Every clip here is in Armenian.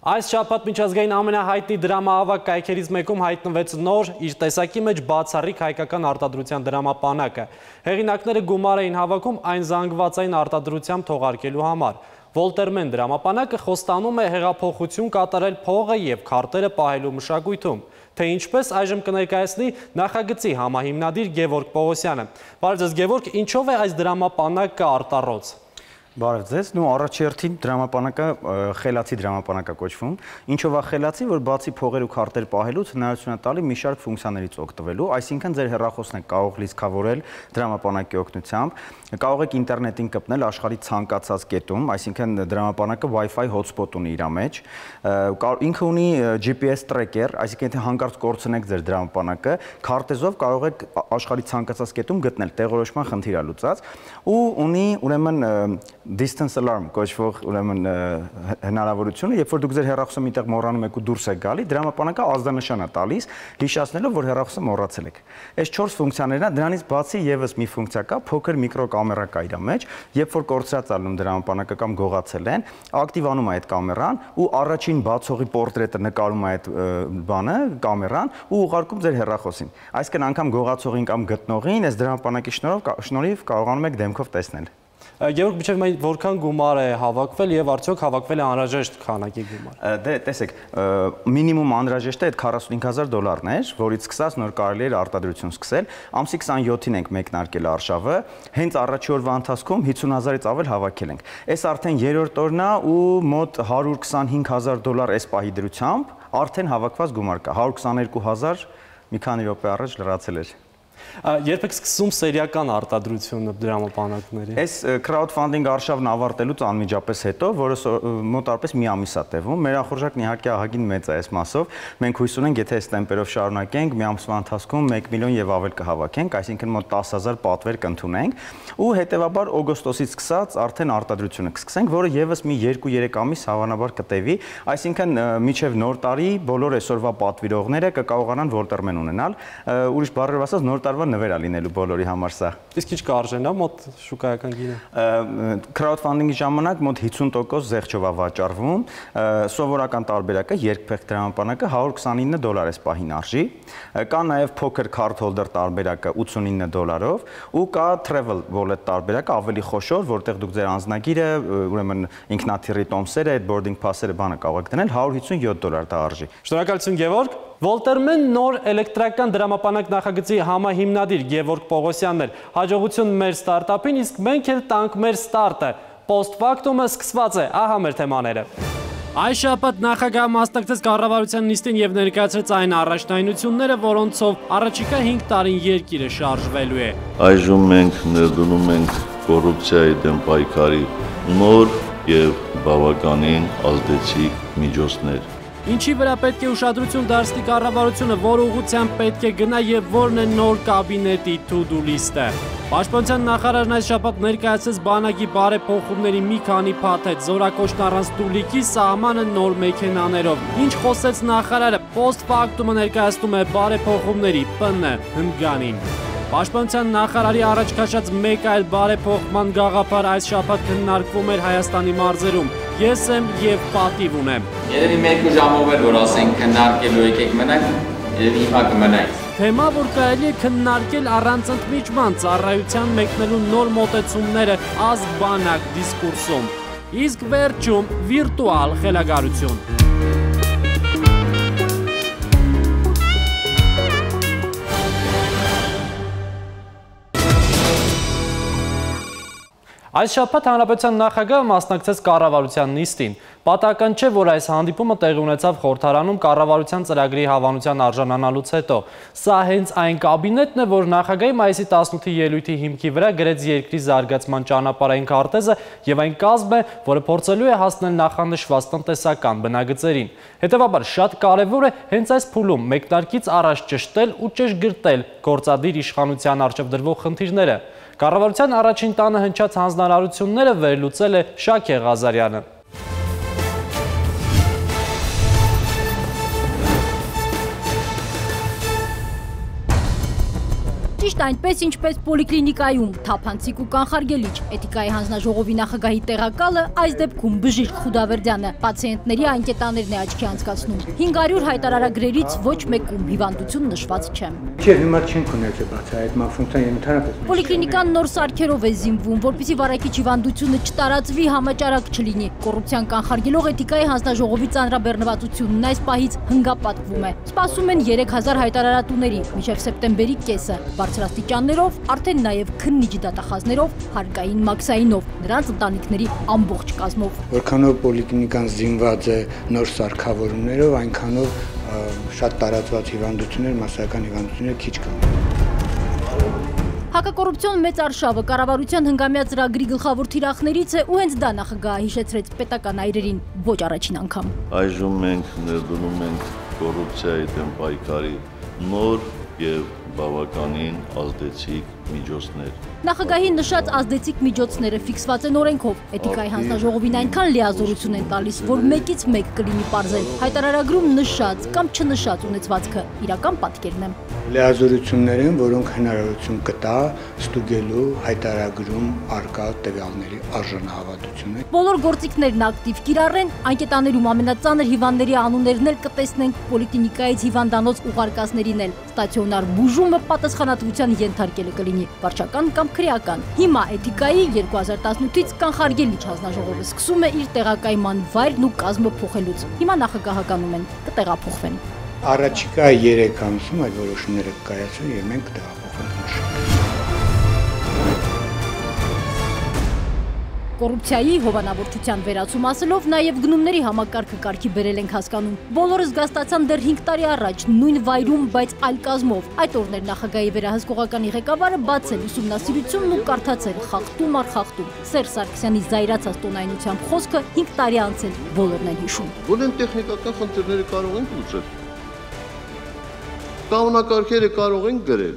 Այս շաբաթ միջազգային ամենահայտնի դրամահավաք կայքերից մեկում հայտնվեց նոր իր տեսակի մեջ բացառիկ հայկական արտադրության դրամապանակը։ Հեղինակները գումար էին հավաքում այն զանգվածային արտադրությամբ թողարկելու համար։ Վոլտերմեն դրամապանակը խոստանում է հեղափոխություն կատարել փողը և քարտերը պահելու մշակույթում։ Թե ինչպես այժմ կներկայացնի նախագծի համահիմնադիր Գևորգ Պողոսյանը։ Բարև ձեզ Գևորգ, ինչով է այս դրամապանակը արտառոց։ Բարև ձեզ, առաջերտին դրամապանակը խելացի դրամապանակ է կոչվում, ինչով է խելացի, որ բացի փողեր ու քարտեր պահելուց հնարավորություն է տալի մի շարք ֆունկցիաներից օգտվելու, այսինքն ձեր հեռախոսն է կարող լիցքավորել դրամապանակի օգնությամբ, կարող եք ինտերնետին կպնել աշխարհի ցանկացած կետում, այսինքն դրամապանակը Wi-Fi hotspot ունի իր մեջ, ինքը ունի GPS tracker, այսինքն եթե հանկարծ կորցնեք ձեր դրամապանակը, քարտեզով կարող եք աշխարհի ցանկացած կետում գտնել, տեղորոշման խնդիր է լուծած, ու ունի ուրեմն distance alarm կոչվող ուրեմն հնարավորությունը, երբ որ դուք ձեր հեռախոսը միտեղ մոռանում եք ու դուրս եք գալի, դրամապանակը ազդանշան է տալիս, հիշեցնելով, որ հեռախոսը մոռացել եք։ Այս 4 ֆունկցիաներն են, դրանից բացի եւս մի ֆունկցիա կա, փոքր միկրոկամերա կա իր մեջ, երբ որ կորցրած ալնում դրամապանակը կամ գողացել են, ակտիվանում է այդ կամերան ու առաջին բացողի պորտրետը նկարում է այդ բանը, կամերան ու ուղարկում ձեր հեռախոսին։ Այսինքն անգամ գողացողին կամ գտնողին այս դրամապանակի շնորհիվ կարողանում եք դեմքով տեսնել։ Գևորգ, մինչև որքան գումար է հավաքվել եւ արդյոք հավաքվել է անհրաժեշտ քանակի գումար։ Դե տեսեք, մինիմում անհրաժեշտ է այդ $45,000-ն էր, որից սկսած նոր կարելի էր արտադրություն սկսել։ Ամսի 27-ին ենք մեկնարկել արշավը, հենց առաջի օրվա ընթացքում 50,000-ից ավել հավաքել ենք։ Այս արդեն երրորդ օրն է ու մոտ $125,000 այս պահի դրությամբ արդեն հավաքված գումար կա։ 122,000 մի քանի րոպե առաջ լրացել էր։ Երբ եք սկսում սերիական արտադրությունը դրամապանակների։ Այս crowdfunding արշավն ավարտելուց անմիջապես հետո, որը մոտարպես մի ամիս է տևում, մեր ախորժակն իհարկե ահագին մեծ է այս մասով։ Մենք հույս ունենք, եթե այս տեմպերով շարունակենք, մի ամսվա ընթացքում 1 միլիոն եւ ավել կհավաքենք, այսինքն մոտ 10,000 պատվեր կընդունենք, ու հետեւաբար օգոստոսից սկսած արդեն արտադրությունը կսկսենք, որը եւս մի 2-3 ամիս հավանաբար կտևի, այսինքն մինչեւ նոր տարի բոլոր այսօրվա պատվիրողները կկարողանան Վոլտերմեն ունենալ, ուրիշ բառերով ասած նոր տարվա նվեր է լինելու բոլորի համար սա։ Իսկ ինչ կարժենա մոտ շուկայական գինը։ Crowdfunding-ի ժամանակ մոտ 50% զեղչով է վաճառվում, սովորական տարբերակը երկփեղ դրամապանակը $129 այս պահին արժի, կա նաև փոքր card holder տարբերակը $89-ով ու կա travel wallet տարբերակը ավելի խոշոր, որտեղ դուք ձեր անձնագիրը, ուրեմն ինքնաթիռի տոմսերը, այդ boarding pass-երը բանը կարող եք դնել, $157 դա արժի։ Շնորհակալություն Գևորգ։ Վոլտերմեն նոր էլեկտրական դրամապանակ նախագծի համահիմնադիր Գևորգ Պողոսյանն էր։ Հաջողություն մեր ստարտափին, իսկ մենք էլ տանք մեր ստարտը։ Post factum-ը սկսված է, ահա մեր թեմաները։ Այս շաբաթ նախագահը մասնակցեց կառավարության նիստին եւ ներկայացրեց այն առաջնայնությունները, որոնցով առաջիկա 5 տարին երկիրը շարժվելու է։ Այժմ մենք ներդնում ենք կոռուպցիայի դեմ պայքարի նոր եւ բավականին ազդեցիկ միջոցներ։ Ինչի վրա պետք է ուշադրություն դարձնի կառավարությունը, որ ուղղությամբ պետք է գնա եւ որն է նոր կաբինետի to-do list-ը։ Պաշտպանության նախարարն այս շաբաթ ներկայացրեց բանակի բարեփոխումների մի քանի փաթեթ, զորակոչն առանց տուլիկի, սահմանը նոր մեքենաներով։ Ինչ խոսեց նախարարը, post factum-ը ներկայացնում է բարեփոխումների ՊՆ հնգանին։ Պաշտպանության նախարարի առաջ քաշած մեկ այլ բարեփոխման գաղափար այս շաբաթ քննարկվում էր Հայաստանի մարզերում։ Ես եմ եւ պատիվ ունեմ։ Երևի 1 ժամով էր, որ ասենք քննարկելու եկեք մնանք, եւ հիմա կմնանք։ Թեմա, որ կարելի է քննարկել առանց ընդմիջման, ծառայության մեկնելու նոր մոտեցումները ազգ-բանակ դիսկուրսում։ Իսկ վերջում վիրտուալ խելագարություն։ Այս շաբաթ Հանրապետության նախագահը մասնակցեց կառավարության նիստին։ Պատահական չէ, որ այս հանդիպումը տեղի ունեցավ խորհրդարանում կառավարության ծրագրի հավանության արժանանալուց հետո։ Սա հենց այն կաբինետն է, որ նախագահի մայիսի 18-ի ելույթի հիմքի վրա գրեց երկրի զարգացման ճանապարհային քարտեզը եւ այն կազմ է, որը փորձելու է հասնել նախանշված տնտեսական բնագծերին։ Հետևաբար շատ կարևոր է հենց այս փուլում մեկնարկից առաջ ճշտել ու ճշգրտել գործադիր իշխանության առջև դրվող խնդիրները։ Կառավարության առաջին տանը հնչած հանձնարարությունները վերլուծել է Շաքե Ղազարյանը։ Ճիշտ այնպես, ինչպես պոլիկլինիկայում, թափանցիկ ու կանխարգելիչ, էթիկայի հանձնաժողովի նախագահի տեղակալը այս դեպքում Բժիշկ Խուդավերդյանը պացիենտների անկետաներն է աչքի անցկացնում։ 500 հայտարարագրերից ոչ մեկում հիվանդություն նշված չէ։ Չէ, հիմա չենք ունեցել բացահայտման ֆունկցիա ընդհանրապես։ Պոլիկլինիկան նոր սարքերով է զինվում, որպեսզի վարակիչ հիվանդությունը չտարածվի, համաճարակ չլինի։ Կոռուպցիան կանխարգելող էթիկայի հանձնաժողովի ծանրաբեռնվածությունն այս պահից հնգապատկվում է։ Սպասում են 3000 հայտարարատուների մինչև սեպտեմբերի կեսը, բարձրաստիճաններով, արդեն նաև քննիչ դատախազներով, հարկային մաքսայինով, նրանց ընտանիքների ամբողջ կազմով։ Որքանով պոլիկլինիկան զինված է նոր սարքավորումներով, այնքանով շատ տարածված հիվանդություններ, մասսայական հիվանդություններ քիչ կան։ Հակակոռուպցիոն մեծ արշավը կառավարության հնգամյա ծրագրի գլխավոր թիրախներից է ու հենց դա նախագահը հիշեցրեց պետական այրերին ոչ առաջին անգամ։ Այժմ մենք ներդնում ենք կոռուպցիայի դեմ պայքարի նոր եւ բավականին ազդեցիկ միջոցներ։ Նախագահի նշած ազդեցիկ միջոցները ֆիքսված են օրենքով։ Էթիկայի հանձնաժողովին այնքան լիազորություն են տալիս, որ մեկից մեկ կլինի պարզել հայտարարագրում նշած կամ չնշած ունեցվածքը իրական պատկերն է։ Լիազորություններ են, որոնք հնարավորություն կտա ստուգելու հայտարարագրում արկա տվյալների արժանահավատությունը։ Բոլոր գործիքներն ակտիվ կիրառեն, անկետաներում ամենածանր հիվանդների անուններն էլ կտեսնենք, պոլիկլինիկայից հիվանդանոց ուղարկածներին էլ։ Ստացիոնար բուժումը պատասխանատվության ենթարկելը կլինի, վարչական կամ քրեական։ Հիմա էթիկայի 2018-ից կանխարգելիչ հանձնաժողովը սկսում է իր տեղակայման վայրն ու կազմը փոխելուց։ Հիմա նախագահականում են կտեղափոխվեն։ Առաջիկա 3 ամսում այդ որոշումները կկայացվեն եւ մենք կտեղափոխվենք։ Կոռուպցիայի հովանավորչության վերացում ասելով նաև գնումների համակարգը կարգի բերել ենք հասկանում։ Բոլորը զգաստացան դեռ 5 տարի առաջ նույն վայրում, բայց այլ կազմով։ Այդ օրներ նախագահի վերահսկողականի ղեկավարը բացել ուսումնասիրությունն ու կարդացել խախտում առ խախտում։ Սերժ Սարգսյանի զայրացած տոնայնությամբ խոսքը 5 տարի անց էլ բոլորն են հիշում։ Բոլոր տեխնիկական խնդիրները կարող ենք լուծել։ Կանոնակարգերը կարող ենք գրել։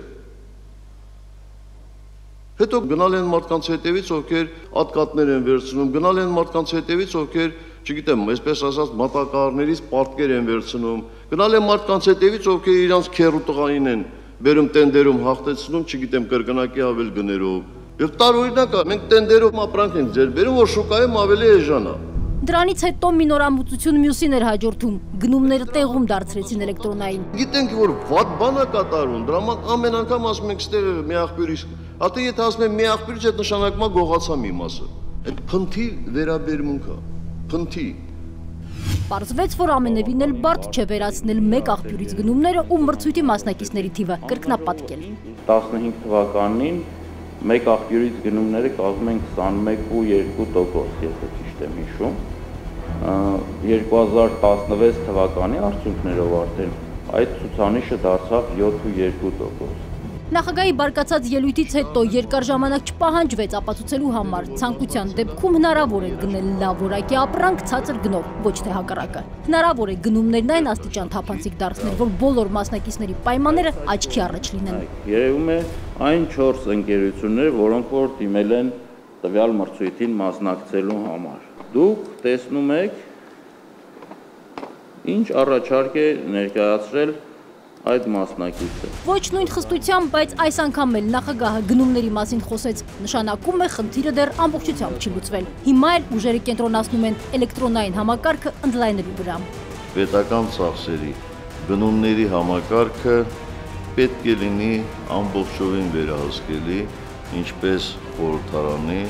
Հետո գնալ են մարդկանց հետևից, ովքեր ատկատներ են վերցնում, գնալ են մարդկանց հետևից, ովքեր, չգիտեմ, այսպես ասած, մատակարարներից պարտքեր են վերցնում, գնալ են մարդկանց հետևից, ովքեր իրանց քեռու տղային են բերում տենդերում հաղթեցնում, չգիտեմ, կրկնակի ավել գներով։ Եվ տարօրինակ է, մենք տենդերով ապրանք ենք ձեր բերում, որ շուկայում ավելի էժան է։ Դրանից հետո մի նորամուծություն մյուսին էր հաջորդում, գնումները տեղում դարձրեցին էլեկտրոնային։ Գիտենք, որ վատ բան է կատարում, դրա համար ամեն անգամ ասում ենք, ստեղ մի աղբյուրից, ատե եթե ասում եմ մի աղբյուրից, այդ նշանակում է գողացա մի մասը։ Այդ փնթի վերաբերմունք է, փնթի։ Պարզվեց, որ ամենևին էլ բարդ չէ վերացնել մեկ աղբյուրից գնումները ու մրցույթի մասնակիցների թիվը կրկնապատկել։ 15 թվականին մեկ աղբյուրից գնումները կազմում են 21.2%, եթե ճիշտ եմ հիշում։ 2016 թվականի արդյունքներով արդեն այդ ցուցանիշը դարձավ 7.2%։ Նախագահի բարկացած ելույթից հետո երկար ժամանակ չպահանջվեց ապացուցելու համար, ցանկության դեպքում հնարավոր է գնել լավ որակի ապրանք ցածր գնով, ոչ թե հակառակը։ Հնարավոր է գնումներն այն աստիճան թափանցիկ դարձնել, որ բոլոր մասնակիցների պայմանները աչքի առաջ լինեն։ Երևում է այն 4 ընկերություններ, որոնք որ դիմել են տվյալ մրցույթին մասնակցելու համար։ Դուք տեսնում եք, ինչ առաջարկ է ներկայացրել այդ մասնակիցը։ Ոչ նույն խստությամբ, բայց այս անգամ էլ նախագահը գնումների մասին խոսեց, նշանակում է խնդիրը դեռ ամբողջությամբ չի լուծվել։ Հիմա էլ ուժերը կենտրոնացնում են էլեկտրոնային համակարգը ընդլայնելու վրա։ Պետական ծախսերի գնումների համակարգը պետք է լինի ամբողջովին վերահսկելի, ինչպես խորհրդարանի,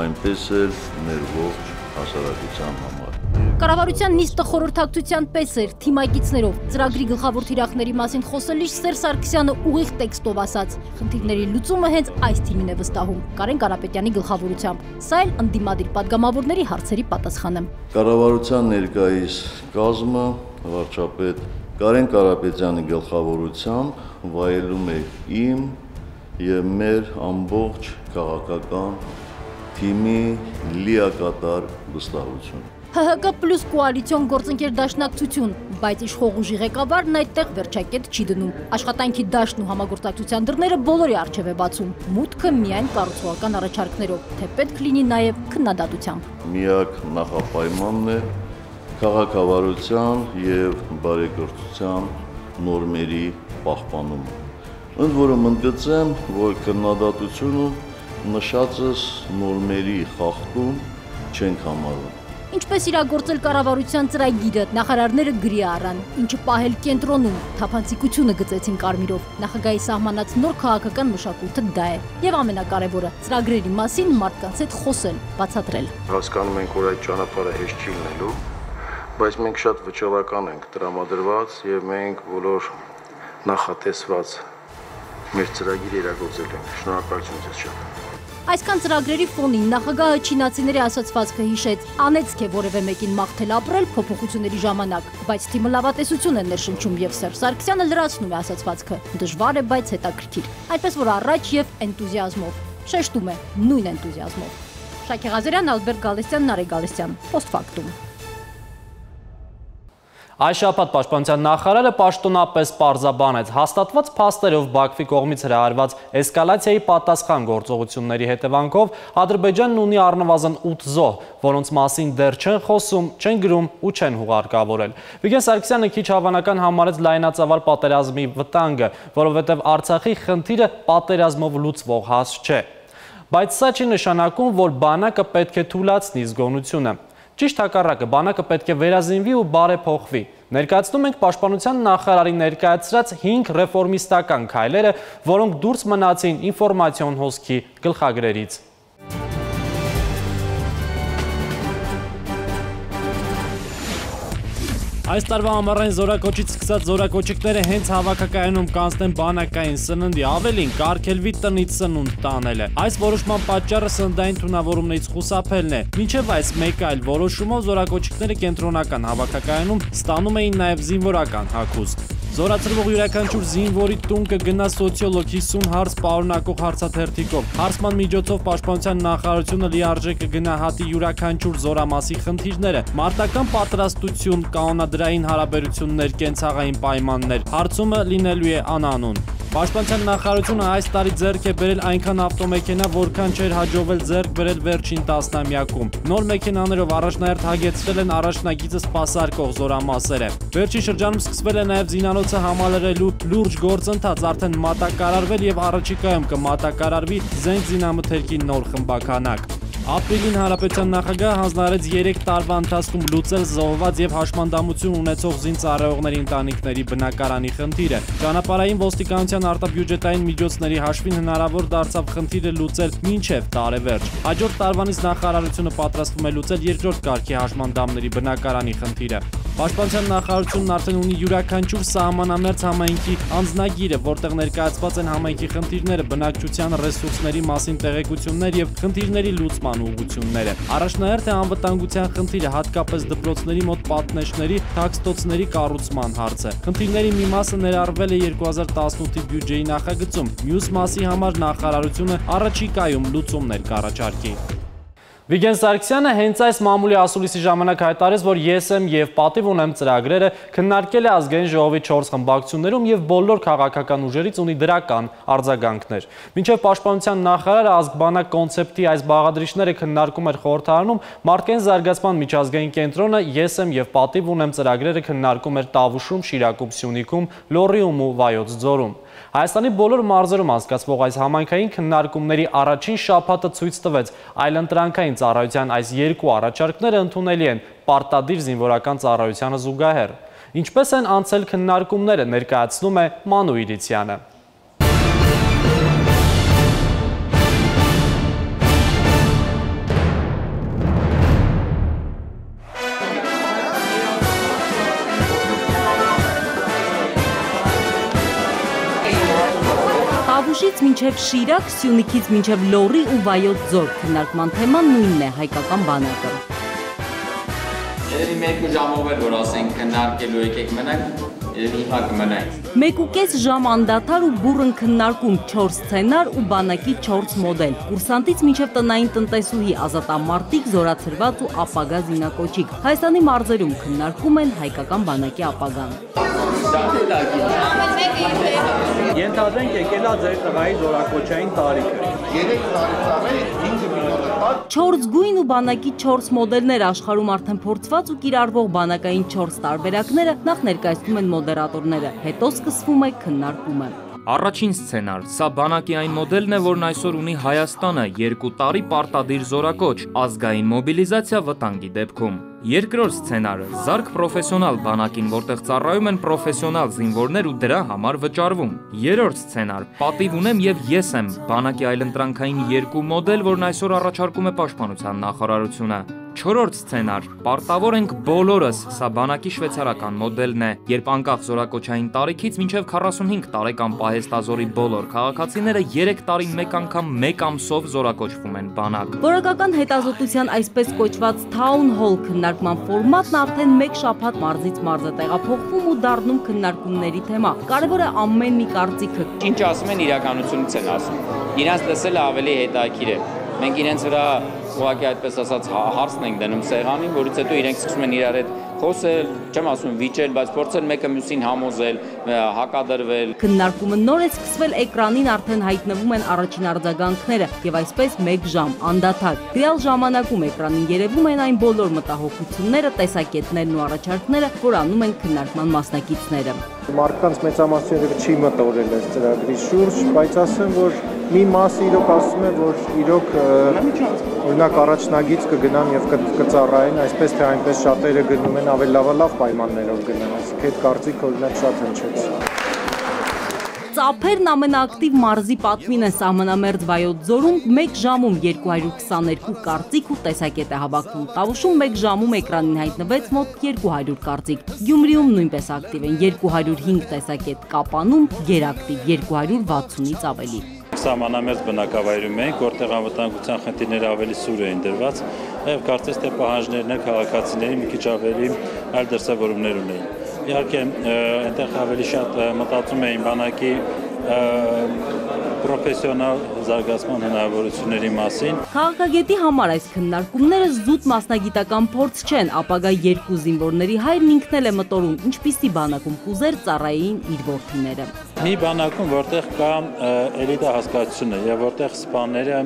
այնպես էլ մեր ողջ հասարակության համար։ Կառավարության նիստը խորհրդակցության պես էր, թիմակիցներով, ծրագրի գլխավոր թիրախների մասին խոսելիս Սերժ Սարգսյանը ուղիղ տեքստով ասաց. խնդիրների լուծումը հենց այս թիմին է վստահում, Կարեն Կարապետյանի գլխավորությամբ։ Սա էլ ընդդիմադիր պատգամավորների հարցերի պատասխանը։ Կառավարության ներկայիս կազմը վարչապետ Կարեն Կարապետյանի գլխավորությամբ վայելում է իմ եւ մեր ամբողջ քաղաքական թիմի լիակատար վստահություն։ ՀՀԿ պլյուս կոալիցիոն գործընկեր դաշնակցություն, բայց իշխող ուժի ղեկավարն այդտեղ վերջակետ չի դնում։ Աշխատանքի դաշտն ու համագործակցության դռները բոլորի առջև է բացում։ Մուտքը միայն կառուցողական առաջարկներով, թե պետք լինի նաև քննադատությամբ։ Միակ նախապայմանն է քաղաքավարության եւ բարեկրթության նորմերի պահպանումը։ Ընդ որում ընդգծեմ, որ քննադատությունը նշածս նորմերի խախտում չենք համարում։ Ինչպես իրագործել կառավարության ծրագիրը, նախարարները գրի առան, ինչը պահել կենտրոնում, թափանցիկությունը գծեցին կարմիրով։ Նախագահի սահմանած նոր քաղաքական մշակույթը դա է։ Եվ ամենակարևորը, ծրագրերի մասին մարդկանց հետ խոսել, բացատրել։ Հասկանում ենք, որ այդ ճանապարհը հեշտ չի լինելու, բայց մենք շատ վճռական ենք տրամադրված եւ մենք բոլոր նախատեսված մեր ծրագիրը իրագործել ենք։ Շնորհակալություն ձեզ շատ։ Այսքան ծրագրերի ֆոնին նախագահը չինացիների ասացվածքը հիշեց, անեցք է որևէ մեկին մաղթել ապրել փոփոխությունների ժամանակ, բայց թիմը լավատեսություն է ներշնչում եւ Սերժ Սարգսյանը լրացնում է ասացվածքը։ Դժվար է, բայց հետաքրքիր։ Այդպես որ առաջ եւ էնտուզիազմով։ Շեշտում է նույն էնտուզիազմով։ Շակե Ղազարյան, Ալբերտ Գալստյան, Նարեկ Գալստյան, Post-Factum։ Այս շաբաթ պաշտպանության նախարարը պաշտոնապես պարզաբանեց հաստատված փաստերով Բաքվի կողմից հրահարված էսկալացիայի պատասխան գործողությունների հետևանքով Ադրբեջանն ունի առնվազն 8 զոհ, որոնց մասին դեռ չեն խոսում, չեն գրում ու չեն հուղարկավորել։ Վիգեն Սարգսյանը քիչ հավանական համարեց լայնածավալ պատերազմի վտանգը, որովհետև Արցախի խնդիրը պատերազմով լուծվող հաս չէ։ Բայց սա չի նշանակում, որ բանակը պետք է թուլացնի զգոնությունը։ Ճիշտ հակառակը, բանակը պետք է վերազինվի ու բարեփոխվի։ Ներկայացնում ենք պաշտպանության նախարարի ներկայացրած 5 ռեֆորմիստական քայլերը, որոնք դուրս մնացին ինֆորմացիոն հոսքի գլխագրերից։ Այս տարվա ամառային զորակոչից սկսած զորակոչիկները հենց հավաքակայանում կանցնեն բանակային սննդի, ավելին կարգելվի տնից սնունդ տանելը։ Այս որոշման պատճառը սննդային թունավորումներից խուսափելն է։ Մինչև այս մեկ այլ որոշումով զորակոչիկները կենտրոնական հավաքակայանում ստանում էին նաև զինվորական հագուստ։ Զորացրվող յուրաքանչյուր զինվորի տուն կգնա սոցիոլոգ 50 հարց պարունակող հարցաթերթիկով։ Հարցման միջոցով պաշտպանության նախարարությունը լիարժեք կգնա հատի յուրաքանչյուր զորամասի խնդիրները, մարտական պատրաստություն, կանոնադրային հարաբերություններ, կենցաղային պայմաններ։ Հարցումը լինելու է անանուն։ Պաշտպանության նախարարությունը այս տարի ձեռք է բերել այնքան ավտոմեքենա, որքան չէր հաջողվել ձեռք բերել վերջին տասնամյակում։ Նոր մեքենաներով առաջնահերթ հագեցրել են առաջնագիծը սպասարկող զորամասերը։ Վերջին շրջանում սկսվել է նաև զինանոցը համալրելու լուրջ գործընթաց, արդեն մատակարարվել եւ առաջիկայում կմատակարարվի զենք զինամթերքի նոր խմբականակ։ Ապրիլին Հանրապետության նախագահը հանձնարարեց 3 տարվա ընթացքում լուծել զոհված եւ հաշմանդամություն ունեցող զինծառայողների ընտանիքների բնակարանի խնդիրը։ Ճանապարհային ոստիկանության արտաբյուջետային միջոցների հաշվին հնարավոր դարձավ խնդիրը լուծել մինչև տարեվերջ։ Հաջորդ տարվանից նախարարությունը պատրաստվում է լուծել երկրորդ կարգի հաշմանդամների բնակարանի խնդիրը։ Պաշտպանության նախարարությունն արդեն ունի յուրաքանչյուր սահմանամերձ համայնքի անձնագիրը, որտեղ ներկայացված են համայնքի խնդիրները, բնակչության ռեսուրսների մասին տեղեկություններ եւ խնդիրների լուծման ուղղությունները։ Առաջնահերթ է անվտանգության խնդիրը, հատկապես դպրոցների մոտ պատնեշների, թաքստոցների կառուցման հարցը։ Խնդիրների մի մասը ներառվել է 2018-ի բյուջեի նախագծում, մյուս մասի համար նախարարությունը առաջիկայում լուծումներ կառաջարկի։ Վիգեն Սարգսյանը հենց այս մամուլի ասուլիսի ժամանակ հայտարարեց, որ ես եմ եւ պատիվ ունեմ ծրագրերը քննարկել է ազգային ժողովի 4 խմբակցություններում եւ բոլոր քաղաքական ուժերից ունի դրական արձագանքներ։ Մինչեւ պաշտպանության նախարարը ազգբանակ կոնցեպտի այս բաղադրիչները քննարկում էր խորհրդարանում, Մարդկային զարգացման միջազգային կենտրոնը ես եմ եւ պատիվ ունեմ ծրագրերը քննարկում էր Տավուշում, Շիրակում, Սյունիքում, Լոռիում ու Վայոց ձորում։ Հայաստանի բոլոր մարզերում անցկացվող այս համայնքային քննարկումների առաջին շաբաթը ցույց տվեց այլընտրանքային ծառայության այս երկու առաջարկները ընդունելի են պարտադիր զինվորական ծառայությանը զուգահեռ։ Ինչպես են անցել քննարկումները, ներկայացնում է Մանու Իրիցյանը։ Տավուշից մինչև Շիրակ, Սյունիքից մինչև Լոռի ու Վայոց ձոր քննարկման թեման նույնն է՝ հայկական բանակը։ Երևի 1 ժամով էր, որ ասենք քննարկելու եկեք մնանք, երևի հիմա կմնանք։ 1.5 ժամ անդադար ու բուռն քննարկում, 4 սցենար ու բանակի 4 մոդել։ Կուրսանտից մինչև տնային տնտեսուհի, ազատամարտիկ, զորացրված ու ապագա զինակոչիկ։ Հայաստանի մարզերում քննարկում են հայկական բանակի ապագան։ Ենթադրենք եկել է ձեր տղայի զորակոչային տարիքը։ 3 տարի 5 միլիոն տար։ 4 գույն ու բանակի 4 մոդելներ աշխարհում արդեն փորձված ու կիրառվող բանակային 4 տարբերակները նախ ներկայացնում են մոդերատորները, հետո սկսվում է քննարկումը։ Առաջին սցենար, սա բանակի այն մոդելն է, որն այսօր ունի Հայաստանը 2 տարի պարտադիր զորակոչ, ազգային մոբիլիզացիա վտանգի դեպքում։ Երկրորդ սցենարը, զարկ պրոֆեսիոնալ բանակին, որտեղ ծառայում են պրոֆեսիոնալ զինվորներ ու դրա համար վճարվում։ Երրորդ սցենար, պատիվ ունեմ եւ ես եմ, բանակի այլընտրանքային 2 մոդել, որն այսօր առաջարկում է Պաշտպանության նախարարությունը։ Չորրորդ սցենար, պարտավոր ենք բոլորս, սա բանակի շվեյցարական մոդելն է, երբ անկախ զորակոչային տարիքից մինչև 45 տարեկան պահեստազորի բոլոր քաղաքացիները 3 տարին մեկ անգամ 1 ամսով զորակոչվում են բանակ։ Որակական հետազոտության այսպես կոչված Town Hall քննարկման ֆորմատն արդեն 1 շաբաթ մարզից մարզ է տեղափոխվում ու դառնում քննարկումների թեմա։ Կարևոր է ամեն մի կարծիքը։ Ինչ ասում են իրականությունից են ասում։ Իրանց լսելը ավելի հետաքրքիր է։ Մենք իրենց վրա ուղղակի այդպես ասած հարցն ենք դնում սեղանին, որից հետո իրենք սկսում են իրար հետ խոսել, չեմ ասում վիճել, բայց փորձել մեկը մյուսին համոզել, հակադրվել։ Քննարկումը նոր է սկսվել, էկրանին արդեն հայտնվում են առաջին արձագանքները եւ այսպես 1 ժամ անդադար։ Գրյալ ժամանակում էկրանին երևում են այն բոլոր մտահոգությունները, տեսակետներն ու առաջարկները, որ անում են քննարկման մասնակիցները։ Մարդկանց մեծամասնությունը չի մտորել այս ծրագրի շուրջ, բայց ասեմ, որ մի մասը իրոք ասում է, որ իրոք օրինակ առաջնագիծ կգնան եւ կծառայեն, այսպես թե այնպես շատերը գնում են ավելի լավ պայմաններով գնան, այսինքն այդ կարծիքը օրինակ շատ հնչեց։ Ծափերն ամենաակտիվ մարզի պատվին են սահմանամերձ Վայոց ձորում 1 ժամում 222 կարծիք ու տեսակետ է հավաքվում։ Տավուշում 1 ժամում էկրանին հայտնվեց մոտ 200 կարծիք։ Գյումրիում նույնպես ակտիվ են 205 տեսակետ, Կապանում գերակտիվ 260-ից ավելի։ Սահմանամերձ բնակավայրում ենք, որտեղ անվտանգության խնդիրները ավելի սուր էին դրված, եւ կարծես թե պահանջներն էլ քաղաքացիների մի քիչ ավելի այլ դրսևորումներ ունեին։ Իհարկե, այնտեղ ավելի շատ մտածում էին բանակի պրոֆեսիոնալ զարգացման հնարավորությունների մասին։ Քաղաքագետի համար այս քննարկումները զուտ մասնագիտական փորձ չեն, ապագա 2 զինվորների հայրն ինքն էլ է մտորում, ինչպիսի բանակում կուզեր ծառայեին իր որդիները։ Մի բանակում, որտեղ կա էլիտա հասկացությունը եւ որտեղ սպաները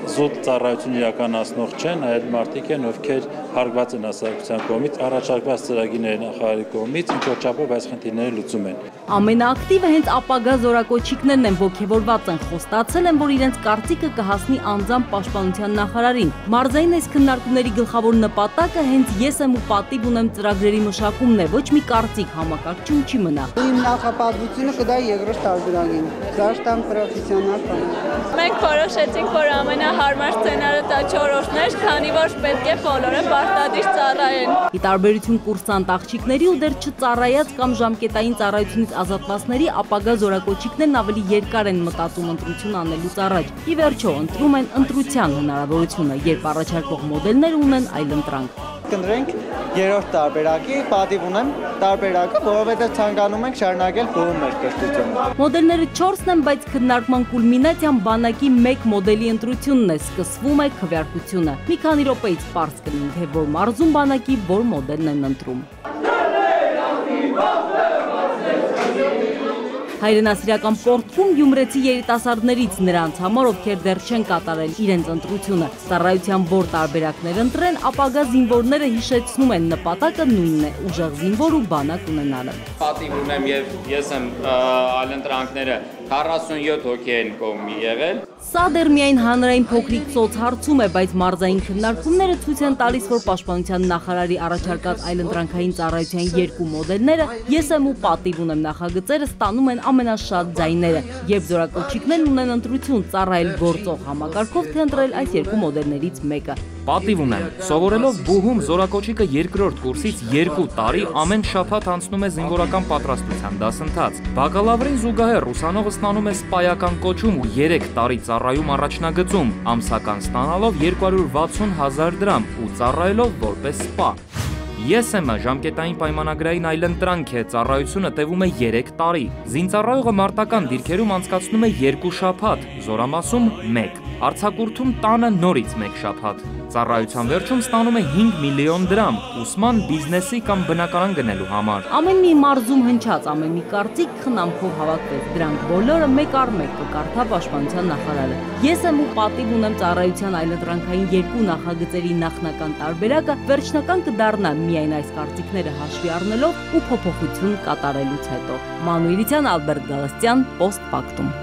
զուտ ծառայություն իրականացնող չեն, այլ մարդիկ են, ովքեր հարգված են հասարակության կողմից, առաջարկված ծրագիրների նախարարի կողմից, ինչ որ չափով այս խնդիրները լուծում են։ Ամենաակտիվը հենց ապագա զորակոչիկներն են, ոգևորված են, խոստացել են, որ իրենց կարծիքը կհասնի անձամբ Պաշտպանության նախարարին։ Մարզային այս քննարկումների գլխավոր նպատակը հենց ես եմ ու պատիվ ունեմ ծրագրերի մշակումն է, ոչ մի կարծիք համակարգչում չի մնա։ Իմ նախապատվությունը կդա երկրորդ տարբերակին, դաշտան պրոֆեսիոնալ բանակ։ Մենք որոշեցինք, որ ամենահարմար սցենարը դա 4-րդն էր, քանի որ պետք է բոլորը պարտադիր ծառայեն։ Ի տարբերություն կուրսանտ աղջիկների ու դեռ չծառայած կամ ժամկետային ծառայությունից ազատվածների, ապագա զորակոչիկներն ավելի երկար են մտածում ընտրություն անելուց առաջ։ Ի վերջո ընտրում են ընտրության հնարավորությունը, երբ առաջարկվող մոդելներ ունեն այլընտրանք։ Կընտրենք երրորդ տարբերակի, պատիվ ունեմ տարբերակը, որովհետև ցանկանում ենք շարունակել բուհում մեր կրթությունը։ Մոդելները 4-ն են, բայց քննարկման կուլմինացիան բանակի 1 մոդելի ընտրությունն է, սկսվում է քվեարկությունը։ Մի քանի րոպեից պարզ կլինի, թե որ մարզում բանակի որ մոդելն են ընտրում։ Հայրենասիրական պորտքում գյումրեցի երիտասարդներից նրանց համար, ովքեր դեռ չեն կատարել իրենց ընտրությունը, ծառայության որ տարբերակներ ընտրեն, ապագա զինվորները հիշեցնում են նպատակը նույնն է՝ ուժեղ զինվոր ու բանակ ունենալը։ Պատիվ ունեմ եւ ես եմ այլընտրանքները 47 հոգի են կողմի եղել։ Սա դեռ միայն հանրային փոքրիկ սոցհարցում է, բայց մարզային քննարկումները ցույց են տալիս, որ Պաշտպանության նախարարի առաջարկած այլընտրանքային ծառայության 2 մոդելները ես եմ ու պատիվ ունեմ նախագծերը ստանում են ամենաշատ ձայները, երբ զորակոչիկներն ունեն ընտրություն ծառայել գործող համակարգով, թե ընտրել այս 2 մոդելներից մեկը։ Պատիվ ունեմ, սովորելով բուհում զորակոչիկը 2-րդ կուրսից 2 տարի ամեն շաբաթ անցնում է զինվորական պատրաստության դասընթաց։ Բակալավրին զուգահեռ ուսանողը ստանում է սպայական կոչում ու 3 տարի ծառայում առաջնագծում, ամսական ստանալով 260,000 դրամ ու ծառայելով որպես սպա։ ԵՍՄ ժամկետային պայմանագրային այլընտրանք է, ծառայությունը տևում է 3 տարի։ Զինծառայողը մարտական դիրքերում անցկացնում է 2 շաբաթ, զորամասում 1, արձակուրդում տանը նորից 1 շաբաթ։ Ծառայության վերջում ստանում է 5 միլիոն դրամ ուսման, բիզնեսի կամ բնակարան գնելու համար։ Ամեն մի մարզում հնչած, ամեն մի կարծիք խնամքով հավաքվեց։ Դրանք բոլորը մեկ առ մեկ կկարդա Պաշտպանության նախարարը։ Ես եմ ու պատիվ ունեմ ծառայության այլընտրանքային երկու նախագծերի նախնական տարբերակը վերջնական կդառնա միայն այս կարծիքները հաշվի առնելով ու փոփոխություն կատարելուց հետո։ Մանուիլյան, Ալբերտ Գալստյան, Post-Factum։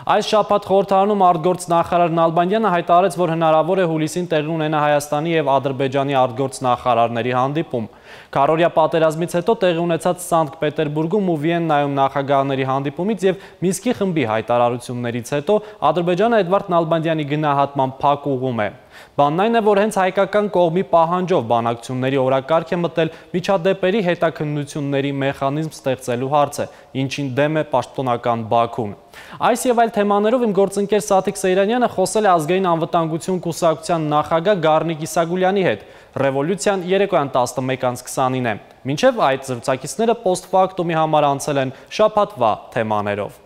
Այս շաբաթ խորհրդարանում արտգործ նախարար Նալբանդյանը հայտարարեց, որ հնարավոր է հուլիսին տեղի ունենա Հայաստանի և Ադրբեջանի արտգործ նախարարների հանդիպում։ Քառօրյա պատերազմից հետո տեղի ունեցած Սանկտ Պետերբուրգում ու Վիեննայում նախագահների հանդիպումից և Մինսկի խմբի հայտարարություններից հետո Ադրբեջանը Էդվարդ Նալբանդյանի գնահատման փակ ուղում է։ Բանն այն է, որ հենց հայկական կողմի պահանջով բանակցությունների օրակարգ է մտել միջադեպերի հետաքննությունների մեխանիզմ ստեղծելու հարցը, ինչին դեմ է պաշտոնական Բաքուն։ Այս եւ այլ թեմաներով իմ գործընկեր Սաթիկ Սեյրանյանը խոսել է ազգային անվտանգություն կուսակցության նախագահ Գառնիկ Իսագուլյանի հետ։ Ռևոլյուցիան երեկոյան 11:29 է։ Մինչև այդ զրուցակիցները Post-Factum-ի համար անցել են շաբաթվա թեմաներով։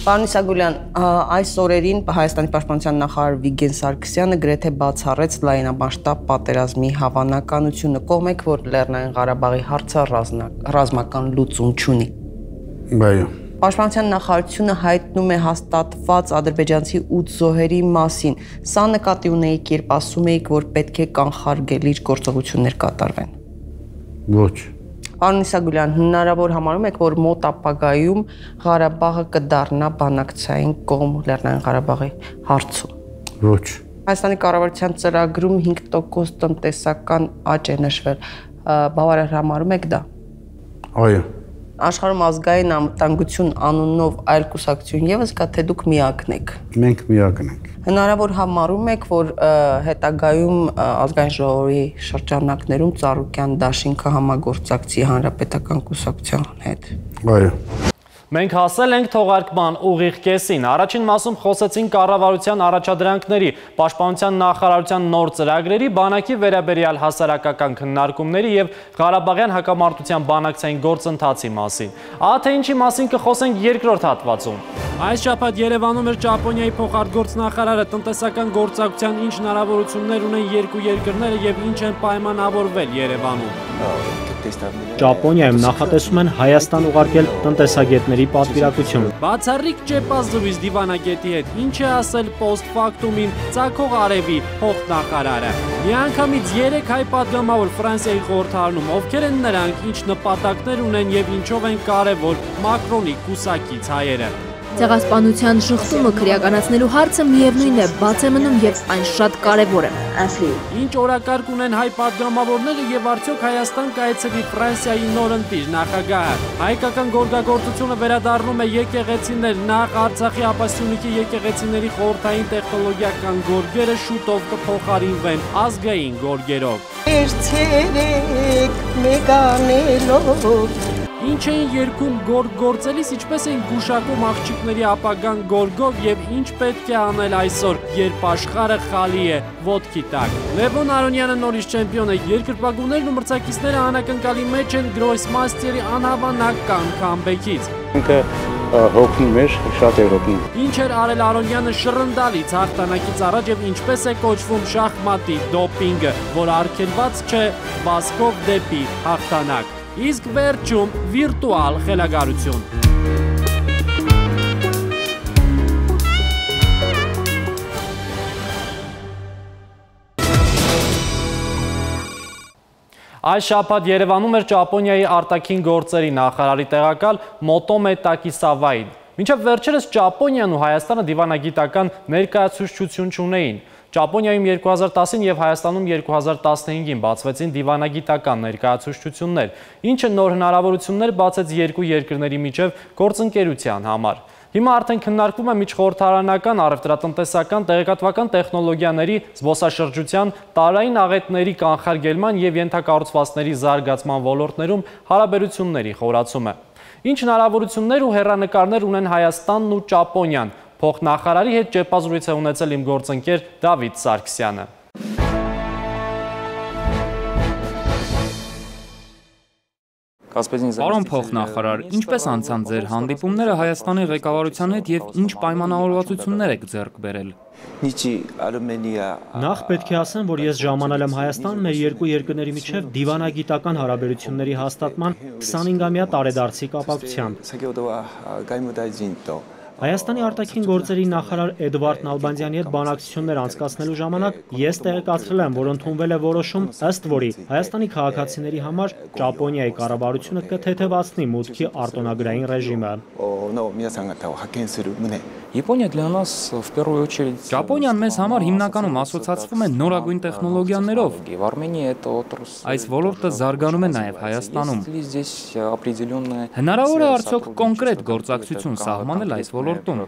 Պարոն Իսագուլյան, այս օրերին Հայաստանի պաշտպանության նախարար Վիգեն Սարգսյանը գրեթե բացառեց լայնամասշտաբ պատերազմի հավանականությունը։ Կողմ եք, որ Լեռնային Ղարաբաղի հարցը ռազմական լուծում չունի։ Բայո։ Պաշտպանության նախարարությունը հայտնում է հաստատված ադրբեջանցի 8 զոհերի մասին։ Սա նկատի ունեիք, երբ ասում էիք, որ պետք է կանխարգելիչ գործողություններ կատարվեն։ Ոչ։ Պարոն Իսագուլյան, հնարավոր համարում եք, որ մոտ ապագայում Ղարաբաղը կդառնա բանակցային կողմ Լեռնային Ղարաբաղի հարցում։ Ոչ։ Հայաստանի կառավարության ծրագրում 5% տնտեսական աճ է նշվել։ Բավարար համարում եք դա։ Այո։ Աշխարհում ազգային անվտանգություն անունով այլ կուսակցություն ևս կա, թե դուք միակն եք։ Մենք միակն ենք։ Հնարավոր համարում եք, որ հետագայում ազգային ժողովի շրջանակներում Ծառուկյան դաշինքը համագործակցի հանրապետական կուսակցության հետ։ Այո։ Մենք հասել ենք թողարկման ուղիղ կեսին։ Առաջին մասում խոսեցինք կառավարության առաջադրանքների, պաշտպանության նախարարության նոր ծրագրերի, բանակի վերաբերյալ հասարակական քննարկումների և Ղարաբաղյան հակամարտության բանակցային գործընթացի մասին։ Ահա թե ինչի մասին կխոսենք երկրորդ հատվածում։ Այս շաբաթ Երևանում էր Ճապոնիայի փոխարտգործնախարարը, տնտեսական գործակցության ինչ հնարավորություններ ունեն երկու երկրները և ինչ են պայմանավորվել Երևանում։ Ճապոնիայում նախատեսում են Հայաստան ուղարկել տնտեսագետների պատվիրակություն։ Բացառիկ ճեպազրույց դիվանագետի հետ ինչ է ասել Post-Factum-ին Ծագող Արևի փոխնախարարը։ Միանգամից 3 հայ պատգամավոր Ֆրանսիայի խորհրդարանում, ովքեր են նրանք, ինչ նպատակներ ունեն և ինչով են կարևոր Մակրոնի կուսակից հայերը։ Ցեղասպանության շղթումը քրեականացնելու հարցը միևնույն է, բաց է մնում և այն շատ կարևոր է։ Ինչ օրակարգ ունեն հայ պատգամավորները և արդյոք Հայաստան կայցելի Ֆրանսիայի նոր ընտիր նախագահը։ Հայկական գորգագործությունը վերադառնում է եկեղեցիներ, նախ Արցախի Ապասյունիքի եկեղեցիների խորհրդային տեխնոլոգիական գորգերը շուտով կփոխարինվեն ազգային գորգերով։ Ինչ էին երգում գորգ գործելիս, ինչպես էին գուշակում աղջիկների ապագան գորգով և ինչ պետք է անել այսօր, երբ աշխարհը խալի է ոտքի տակ։ Լևոն Արոնյանը նորից չեմպիոն է, երկրպագուներն ու մրցակիցները անակնկալի մեջ են Գրոսմաստերի անհավանական քամբեքից։ Ինքը հոգնում էր, շատ էր հոգնում։ Ինչ էր արել Արոնյանը շռնդալից հաղթանակից առաջ և ինչպես է կոչվում շախմատի դոպինգը, որ արգելված չէ վազքով դեպի հաղթանակ։ Իսկ վերջում վիրտուալ խելագարություն։ Այս շաբաթ Երևանում էր Ճապոնիայի արտաքին գործերի նախարարի տեղակալ Մոտոմե Տակիսավային։ Մինչև վերջերս Ճապոնիան ու Հայաստանը դիվանագիտական ներկայացուցչություն չունեին։ Ճապոնիայում 2010-ին և Հայաստանում 2015-ին բացվեցին դիվանագիտական ներկայացուցչություններ, ինչը նոր հնարավորություններ բացեց երկու երկրների միջև գործընկերության համար։ Հիմա արդեն քննարկվում է միջխորհրդարանական, առևտրատնտեսական, տեղեկատվական տեխնոլոգիաների, զբոսաշրջության, տարրային աղետների կանխարգելման և ենթակառուցվածքների զարգացման ոլորտներում հարաբերությունների խորացումը։ Ինչ հնարավորություններ ու հեռանկարներ ունեն Հայաստանն ու Ճապոնիան։ Փոխնախարարի հետ ճեպազրույց է ունեցել իմ գործընկեր Դավիթ Սարգսյանը։ Պարոն փոխնախարար, ինչպես անցան ձեր հանդիպումները Հայաստանի ղեկավարության հետ եւ ինչ պայմանավորվածություններ եք ձեռք բերել։ Նախ պետք է ասեմ, որ ես ժամանել եմ Հայաստան մեր երկու երկրների միջև դիվանագիտական հարաբերությունների հաստատման 25-ամյա տարեդարձի կապակցությամբ։ Հայաստանի արտաքին գործերի նախարար Էդվարդ Նալբանդյանի հետ բանակցություններ անցկացնելու ժամանակ ես տեղեկացրել եմ, որ ընդունվել է որոշում, ըստ որի Հայաստանի քաղաքացիների համար Ճապոնիայի կառավարությունը կթեթևացնի մուտքի արտոնագրային ռեժիմը։ Ճապոնիան մեզ համար հիմնականում ասոցացվում է նորագույն տեխնոլոգիաներով։ Այս ոլորտը զարգանում է նաև Հայաստանում։ Հնարավոր է արդյոք կոնկրետ գործակցություն սահմանել այս ոլորտում։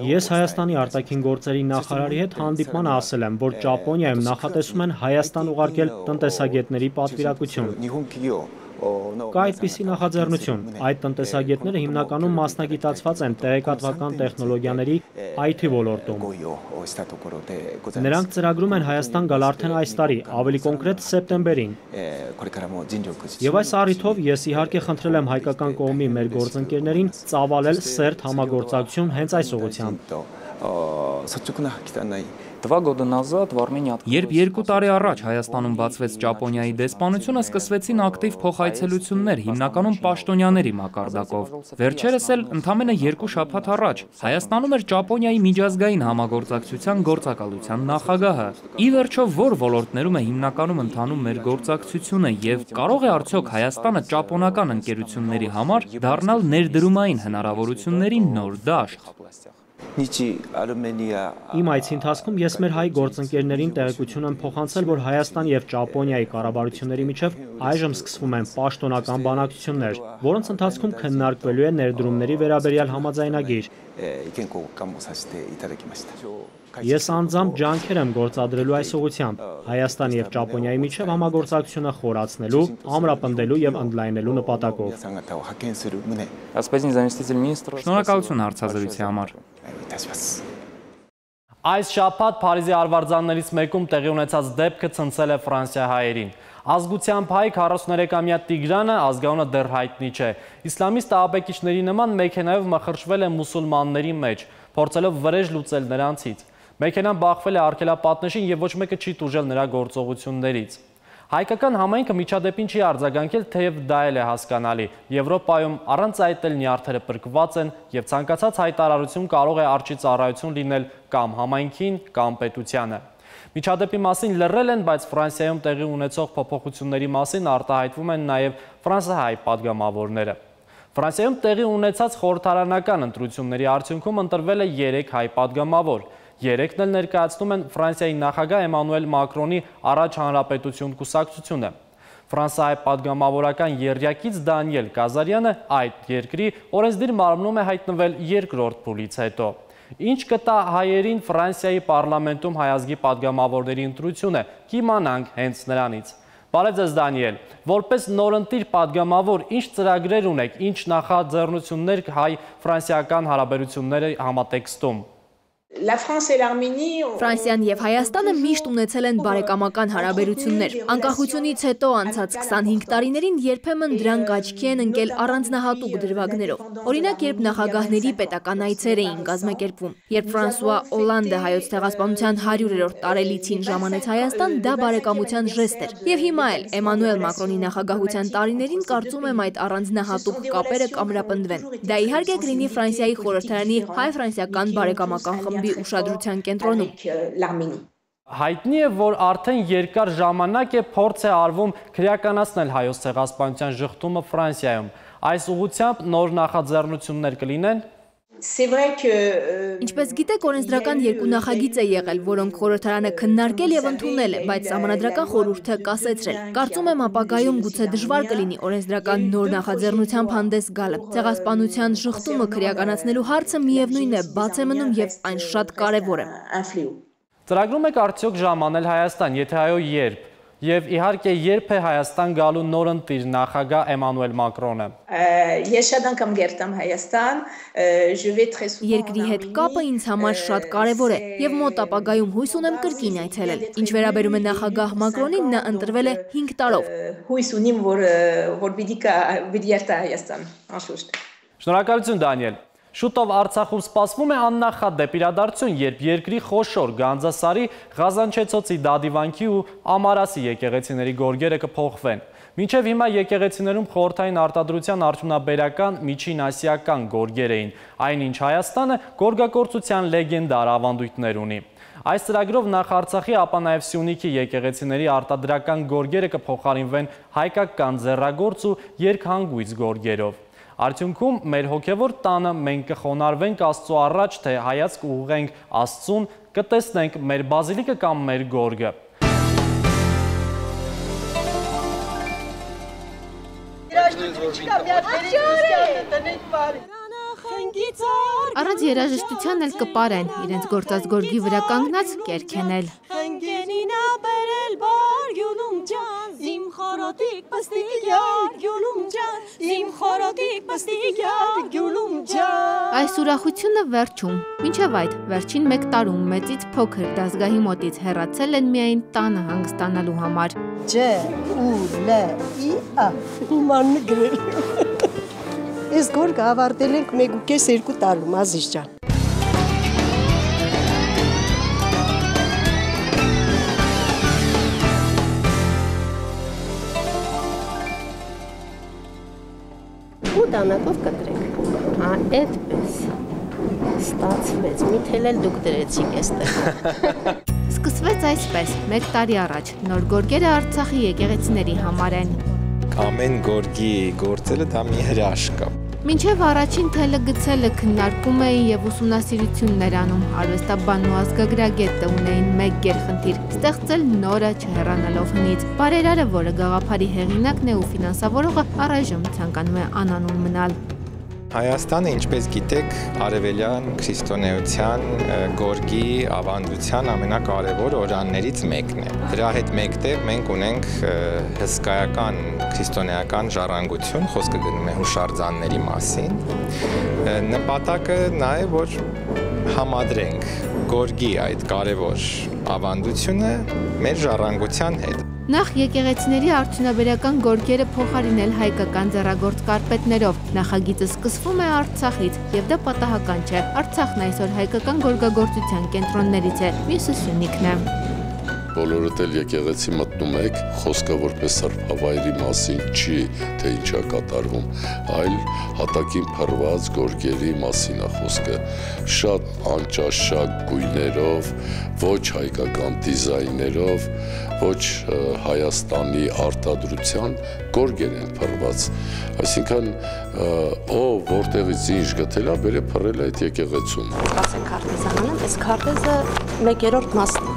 Ես Հայաստանի արտաքին գործերի նախարարի հետ հանդիպմանը ասել եմ, որ Ճապոնիայում նախատեսում են Հայաստան ուղարկել տնտեսագետների պատվիրակություն։ Կա այդպիսի նախաձեռնություն։ Այդ տնտեսագետները հիմնականում մասնագիտացված են տեղեկատվական տեխնոլոգիաների IT ոլորտում։ Նրանք ծրագրում են Հայաստան գալ արդեն այս տարի, ավելի կոնկրետ սեպտեմբերին։ Եվ այս առիթով ես իհարկե խնդրել եմ հայկական կողմի մեր գործընկերներին ծավալել սերտ համագործակցություն հենց այս ուղղությամբ։ Երբ 2 տարի առաջ Հայաստանում բացվեց Ճապոնիայի դեսպանությունը, սկսվեցին ակտիվ փոխայցելություններ, հիմնականում պաշտոնյաների մակարդակով։ Վերջերս էլ ընդամենը 2 շաբաթ առաջ Հայաստանում էր Ճապոնիայի միջազգային համագործակցության գործակալության նախագահը։ Ի վերջո, որ ոլորտներում է հիմնականում ընթանում մեր գործակցությունը եւ կարող է արդյոք Հայաստանը ճապոնական ընկերությունների համար դառնալ ներդրումային հնարավորությունների նոր դաշտ։ Իմ այցի ընթացքում ես մեր հայ գործընկերներին տեղեկություն եմ փոխանցել, որ Հայաստան եւ Ճապոնիայի կառավարությունների միջև այժմ սկսվում են պաշտոնական բանակցություններ, որոնց ընթացքում քննարկվելու է ներդրումների վերաբերյալ համաձայնագիր։ Ես անձամբ ջանքեր եմ գործադրելու այս ուղղությամբ Հայաստանի եւ Ճապոնիայի միջև համագործակցությունը խորացնելու, ամրապնդելու եւ ընդլայնելու նպատակով։ Շնորհակալություն հարցազրույցի համար։ Այս շաբաթ Փարիզի արվարձաններից մեկում տեղի ունեցած դեպքը ցնցել է ֆրանսիահայերին։ Ազգությամբ հայ 43-ամյա Տիգրանը ազգանունը դեռ հայտնի չէ։ Իսլամիստ ահաբեկիչների նման մեքենայով մխրճվել է մուսուլմանների մեջ, փորձելով վրեժ լուծել նրանցից։ Մեքենան բախվել է արգելապատնեշին եւ ոչ մեկը չի տուժել նրա գործողություններից։ Հայկական համայնքը միջադեպին չի արձագանքել, թեև դա էլ է հասկանալի։ Եվրոպայում առանց այդ էլ նյարդերը պրկված են եւ ցանկացած հայտարարություն կարող է արջի ծառայություն լինել կամ համայնքին, կամ պետությանը։ Միջադեպի մասին լռել են, բայց Ֆրանսիայում տեղի ունեցող փոփոխությունների մասին արտահայտվում են նաև ֆրանսահայ պատգամավորները։ Ֆրանսիայում տեղի ունեցած խորհրդարանական ընտրությունների արդյունքում ընտրվել է 3 հայ պատգամավոր։ 3-ն էլ ներկայացնում են Ֆրանսիայի նախագահ Էմանուել Մակրոնի առաջ հանրապետություն կուսակցությունը։ Ֆրանսիայի պատգամավորական եռյակից Դանիել Կազարյանը այդ երկրի օրենսդիր մարմնում է հայտնվել երկրորդ փուլից հետո։ Ինչ կտա հայերին Ֆրանսիայի պարլամենտում հայազգի պատգամավորների ընտրությունը, կիմանանք հենց նրանից։ Բարև ձեզ Դանիել, որպես նորընտիր պատգամավոր, ինչ ծրագրեր ունեք, ինչ նախաձեռնություններ հայ-ֆրանսիական հարաբերությունների համատեքստում։ Ֆրանսիան եւ Հայաստանը միշտ ունեցել են բարեկամական հարաբերություններ։ Անկախությունից հետո անցած 25 տարիներին երբեմն դրանք աչքի են ընկել առանձնահատուկ դրվագներով։ Օրինակ, երբ նախագահների պետական այցեր էին կազմակերպվում, երբ Ֆրանսուଆ Օլանդը հայոց ցեղասպանության 100-րդ տարելիցին ժամանեց Հայաստան, դա բարեկամության ժեստ էր։ Եվ հիմա էլ Էմանուել Մակրոնի նախագահության տարիներին կարծում եմ այդ առանձնահատուկ կապերը կամրապնդվեն։ Դա իհարկե կլինի Ֆրանսիայի խորհրդարանի հայ-ֆրանսիական բարեկամական խմբի ուշադրության կենտրոնում։ Հայտնի է, որ արդեն երկար ժամանակ է փորձ է արվում քրեականացնել հայոց ցեղասպանության ժխտումը Ֆրանսիայում։ Այս ուղղությամբ նոր նախաձեռնություններ կլինեն։ Ինչպես գիտեք, օրենսդրական 2 նախագիծ է եղել, որոնք խորհրդարանը քննարկել եւ ընդունել է, բայց Սահմանադրական խորհուրդը կասեցրել։ Կարծում եմ ապագայում գուցե դժվար կլինի օրենսդրական նոր նախաձեռնությամբ հանդես գալը։ Ցեղասպանության ժխտումը քրեականացնելու հարցը միևնույն է, բաց է մնում եւ այն շատ կարեւոր է։ Ծրագրում եք արդյոք ժամանել Հայաստան, եթե այո, երբ։ Եւ իհարկե երբ է Հայաստան գալու նորընտիր նախագահ Էմանուել Մակրոնը։ Ես շատ անգամ գերտամ Հայաստան, Երկրի հետ կապը ինձ համար շատ կարևոր է եւ մոտ ապագայում հույս ունեմ կրկին այցելել։ Ինչ վերաբերում է նախագահ Մակրոնին, նա ընտրվել է 5 տարով։ Հույս ունիմ, որ պիտի երթա Հայաստան, անշուշտ։ Շնորհակալություն Դանիել։ Շուտով Արցախում սպասվում է աննախադեպ իրադարձություն, երբ երկրի խոշոր Գանձասարի, Ղազանչեցոցի Դադիվանքի ու Ամարասի եկեղեցիների գորգերը կփոխվեն։ Մինչև հիմա եկեղեցիներում խորհրդային արտադրության արդյունաբերական միջին ասիական գորգեր էին, այնինչ Հայաստանը գորգագործության լեգենդար ավանդույթներ ունի։ Այս ծրագրով նախ Արցախի, ապա նաև Սյունիքի եկեղեցիների արտադրական գորգերը կփոխարինվեն հայկական ձեռագործ ու երկհանգույց գորգերով։ Արդյունքում մեր հոգևոր տանը մենք կխոնարհվենք Աստծո առաջ, թե հայացք ուղղենք Աստծուն, կտեսնենք մեր բազիլիկը կամ մեր գորգը։ Առանց երաժշտության էլ կպարեն, իրենց գործած գորգի վրա կանգնած կերքենել։ Այս ուրախությունը վերջում, մինչև այդ վերջին 1 տարում մեծից փոքր դասգահի մոտից հեռացել են միայն տանը հանգստանալու համար։ Ջ ու Լ ի Ա մանն գրել։ Այս գորգը ավարտել ենք 1.5-2 տարում, Ազիզ ջան։ Ու դանակով կտրենք։ Այդպես ստացվեց, միթել էլ դուք դրեցիք այստեղ։ Սկսվեց այսպես, 1 տարի առաջ, նոր գորգերը Արցախի եկեղեցիների համար են։ Ամեն գորգի գործելը դա մի հրաշք է։ Մինչև առաջին թելը գցելը քննարկում էին եւ ուսումնասիրություններ անում, արվեստաբան ու ազգագրագետը ունեին մեկ գերխնդիր՝ ստեղծել նորը չհեռանալով հնից։ Բարերարը, որը գաղափարի հեղինակն է ու ֆինանսավորողը, առայժմ ցանկանում է անանուն մնալ։ Հայաստանը, ինչպես գիտեք, արևելյան քրիստոնեության գորգի ավանդության ամենակարևոր օրրաններից մեկն է։ Դրա հետ մեկտեղ մենք ունենք հսկայական քրիստոնեական ժառանգություն, խոսքը գնում է հուշարձանների մասին։ Նպատակը նա է, որ համադրենք գորգի այդ կարևոր ավանդությունը մեր ժառանգության հետ։ Նախ եկեղեցիների արդյունաբերական գորգերը փոխարինել հայկական ձեռագործ կարպետներով։ Նախագիծը սկսվում է Արցախից, եւ դա պատահական չէ։ Արցախն այսօր հայկական գորգագործության կենտրոններից է, մյուսը Սյունիքն է։ Բոլորդ էլ եկեղեցի մտնում եք, խոսքը որպես սրբավայրի մասին չի, թե ինչ է կատարվում, այլ հատակին փռված գորգերի մասին է խոսքը։ Շատ անճաշակ գույներով, ոչ հայկական դիզայներով, ոչ Հայաստանի արտադրության գորգեր են փռված։ Այսինքն ով որտեղից ինչ գտել է, բերե փռել է այդ եկեղեցում։ Ասենք քարտեզը հանեմ, այս քարտեզը 1/3 մասն է։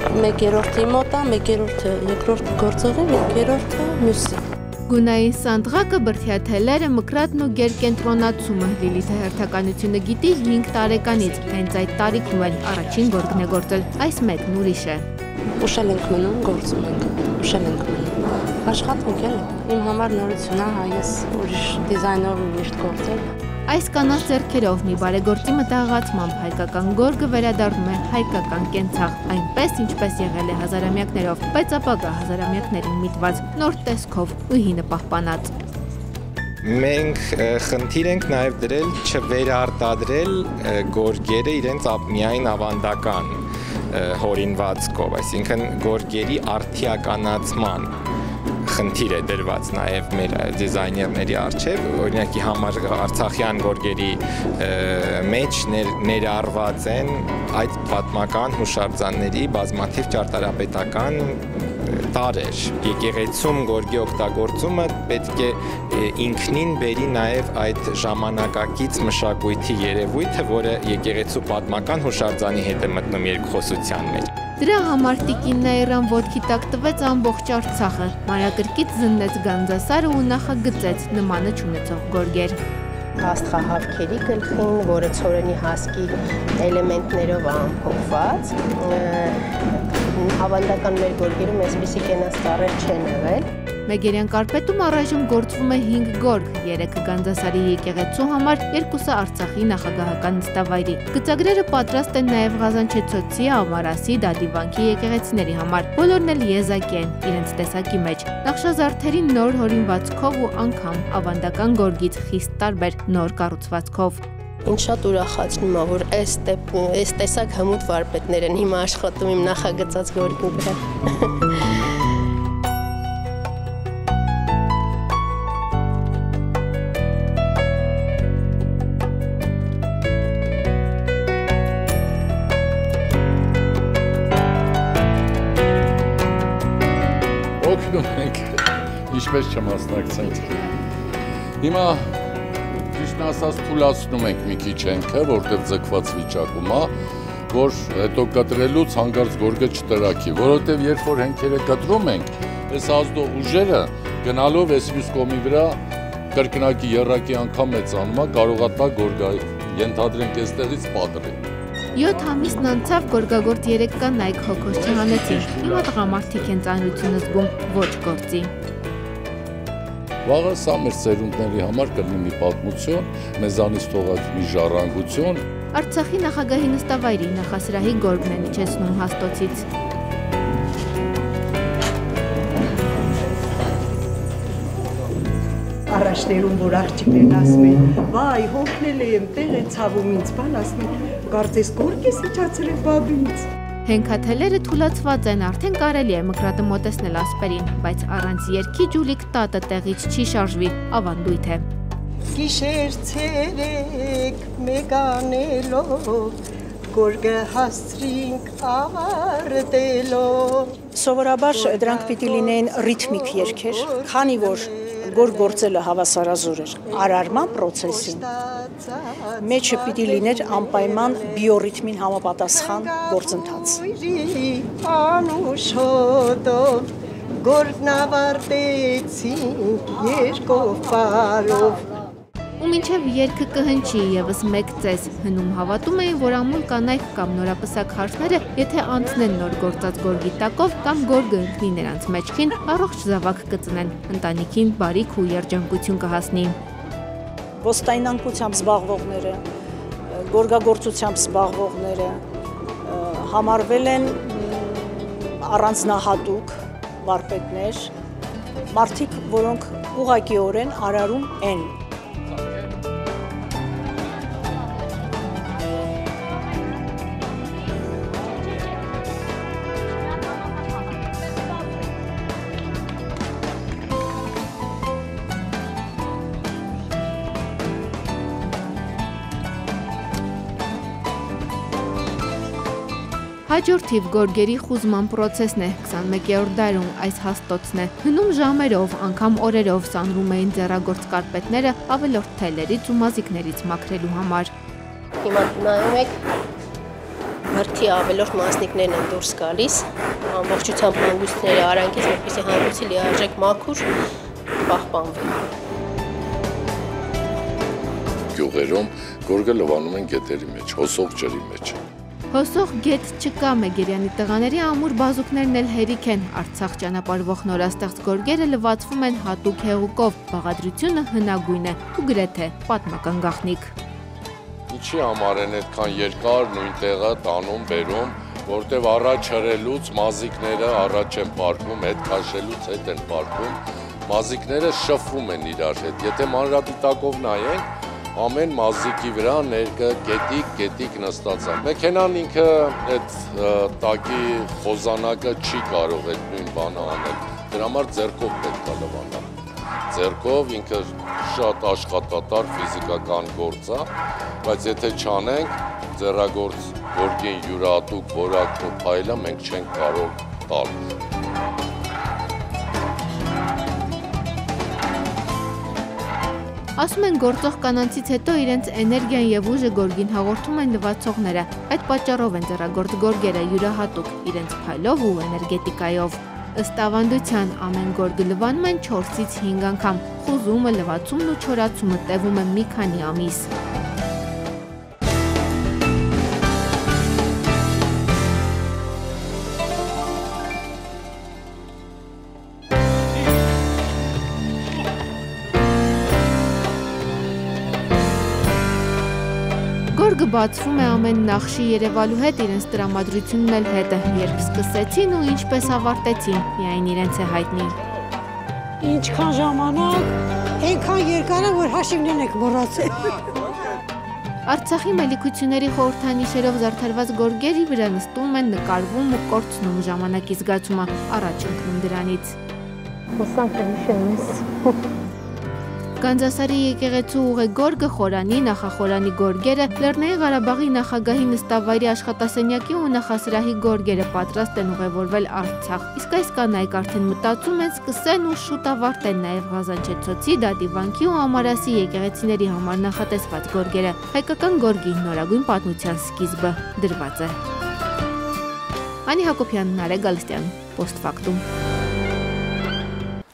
1/3-ի մոտ է, 1/3-ը երկրորդ գործողի, 1/3-ը մյուսի։ Գունային սանդղակը, բրդյաթելերը, մկրատն ու գերկենտրոնացումը Լիլիթը հերթականությունը գիտի 5 տարեկանից, հենց այդ տարիքում էլ առաջին գորգն է գործել, այս մեկն ուրիշ է։ Ուշել ենք մնում, գործում ենք, ուշել ենք մնում։ Աշխատենք էլ, իմ համար նորություն է, ես ուրիշ դիզայներով միշտ գործել։ Այս կանանց ձեռքերով մի բարեգործի մտահղացմամբ հայկական գորգը վերադառնում է հայկական կենցաղ, այնպես ինչպես եղել է հազարամյակներով, բայց ապագա հազարամյակներին միտված, նոր տեսքով ու հինը պահպանած։ Մենք խնդիր ենք նաև դրել չվերարտադրել գորգերը իրենց միայն ավանդական հորինվածքով, այսինքն գորգերի արդիականացման խնդիր է դրված նաև մեր դիզայներների առջև, օրինակի համար արցախյան գորգերի մեջ ներառված են այդ պատմական հուշարձանների բազմաթիվ ճարտարապետական տարեր։ Եկեղեցում գորգի օգտագործումը պետք է ինքնին բերի նաև այդ ժամանակակից մշակույթի երևույթը, որը եկեղեցու պատմական հուշարձանի հետ է մտնում երկխոսության մեջ։ Դրա համար տիկինն Այռան ոտքի տակ տվեց ամբողջ Արցախը, մանրակրկիտ զննեց Գանձասարը ու նախագծեց նմանը չունեցող գորգեր։ Աստղահավքերի գլխին, որը ցորենի հասկի էլեմենտներով ամփոփված, Հավանդական մեր գորգերում այսպիսի կենաց ծառեր չեն եղել։ Մեգերյան կարպետում առայժմ գործվում է 5 գորգ, 3-ը Գանձասարի եկեղեցու համար, 2-ը Արցախի նախագահական նստավայրի։ Գծագրերը պատրաստ են նաև Ղազանչեցոցի, Ամարասի, Դադիվանքի եկեղեցիների համար։ Բոլորն էլ եզակի են իրենց տեսակի մեջ։ Նախշազարդերի նոր հորինվածքով ու անգամ ավանդական գորգից խիստ տարբեր նոր կառուցվածքով։ Ինձ շատ ուրախացնում է, որ այս տեսակ հմուտ վարպետներ են հիմա աշխատում իմ նախագծած գորգի վրա։ Օգնում ենք, ինչպես չմասնակցենք։ Հիմա ճիշտն ասած թուլացնում ենք մի քիչ հենքը, որտեղ ձգված վիճակում է, որ հետո կտրելուց հանկարծ գորգը չտրակի, որովհետև երբ որ հենքերը կտրում ենք, այս ազդող ուժերը գնալով այս մյուս կողմի վրա կրկնակի եռակի անգամ մեծանում է, կարող է տա գորգը ենթադրենք այստեղից պատռի։ 7 ամիսն անցավ գորգագործ 3 կանայք հոգոս չհանեցին, հիմա տղամարդիկ են ծանրություն զգում ոչ գործի։ Վաղը սա մեր ծերունդների համար կլինի մի պատմություն, մեզանից թողած մի ժառանգություն։ Արցախի նախագահի նստավայրի նախասրահի գորգն են իջեցնում հաստոցից։ Առաջներում, որ աղջիկներն ասում են, վայ, հոգնել եմ, տեղ է ցավում ինձ, բան ասում են, կարծես գորգ ես իջացել է բաբից։ Հենքաթելերը թուլացված են, արդեն կարելի է մկրատը մոտեցնել ասպերին, բայց առանց երգի ջուլիկ տատը տեղից չի շարժվի, ավանդույթ է։ Գիշեր ցերեկ մեկ անելով, գորգը հասցրինք ավարտելով։ Սովորաբար դրանք պիտի լինեն ռիթմիկ երգեր, քանի որ գորգ գործելը հավասարազոր էր արարման պրոցեսին, մեջը պիտի լիներ անպայման բիորիթմին համապատասխան գործընթաց։ Անուշոտով գորգն ավարտեցին երկով պարով։ Ու մինչև երգը կհնչի ևս մեկ ծես, հնում հավատում էին, որ ամուլ կանայք կամ նորապսակ հարսները, եթե անցնեն նոր գործած գորգի տակով կամ գորգը ընկնի նրանց մեջքին, առողջ զավակ կծնեն, ընտանիքին բարիք ու երջանկություն կհասնի։ Ոստայնանկությամբ զբաղվողները, գորգագործությամբ զբաղվողները համարվել են առանձնահատուկ վարպետներ, մարդիկ, որոնք ուղղակիորեն արարում են։ Հաջորդ թիվ գորգերի խուզման պրոցեսն է, 21-րդ դարում այս հաստոցն է։ Հնում ժամերով, անգամ օրերով սանրում էին ձեռագործ կարպետները ավելորդ թելերից ու մազիկներից մաքրելու համար։ Հիմա նայում եք, հրթի ավելորդ մասնիկներն են դուրս գալիս, ամբողջությամբ հանգույցները արանքից, որպեսզի հանգույցի լիարժեք մաքուր պահպանվի։ Գյուղերում գորգը լվանում են գետերի մեջ, հոսող ջրի մեջ։ Հոսող գետ չկա, Մեգերյանի տղաների ամուր բազուկներն էլ հերիք են, Արցախ ճանապարհվող նորաստեղծ գորգերը լվացվում են հատուկ հեղուկով, բաղադրությունը հնագույն է ու գրեթե պատմական գաղտնիք։ Ինչի համար են այդքան երկար նույն տեղը տանում, բերում, որտեղ առաջ հրելուց մազիկները առաջ են պարկում, հետ քաշելուց հետ են պարկում, մազիկները շփվում են իրար հետ, եթե մանրադիտակով նայենք, ամեն մազիկի վրա ներկը գետիկ նստած է։ Մեքենան ինքը այդ տակի խոզանակը չի կարող այդ նույն բանը անել, դրա համար ձեռքով պետք է լվանա։ Ձեռքով ինքը շատ աշխատատար ֆիզիկական գործ է, բայց եթե չանենք, ձեռագործ գորգին յուրահատուկ որակն ու փայլը մենք չենք կարող տալ։ Ասում են գործող կանանցից հետո իրենց էներգիան եւ ուժը գորգին հաղորդում են լվացողները։ Այդ պատճառով են ձեռագործ գորգերը յուրահատուկ իրենց փայլով ու էներգետիկայով։ Ըստ ավանդության ամեն գորգը լվանում են 4-ից 5 անգամ։ Խուզումը, լվացումն ու չորացումը տևում է մի քանի ամիս։ Գորգը բացվում է ամեն նախշի երևալու հետ իրենց տրամադրությունն էլ հետ է, երբ սկսեցին ու ինչպես ավարտեցին, միայն իրենց է հայտնի։ Ինչքան ժամանակ, այնքան երկար է, որ հաշիվներն եք մոռացել։ Արցախի մելիքությունների խորհրդանիշերով զարդարված գորգերի վրա նստում են, նկարվում ու կորցնում ժամանակի զգացումը, առաջ ընկնում դրանից։ Հոսանք է հիշել Գանձասարի եկեղեցու ուղեգորգը, խորանի, նախախորանի գորգերը, Լեռնային Ղարաբաղի նախագահի նստավայրի աշխատասենյակի ու նախասրահի գորգերը պատրաստ են ուղևորվել Արցախ։ Իսկ այս կանայք արդեն մտածում են սկսեն ու շուտ ավարտեն նաև Ղազանչեցոցի, Դադիվանքի ու Ամարասի եկեղեցիների համար նախատեսված գորգերը։ Հայկական գորգի նորագույն պատմության սկիզբը դրված է։ Անի Հակոբյան, Նարեկ Գալստյան, Post-Factum։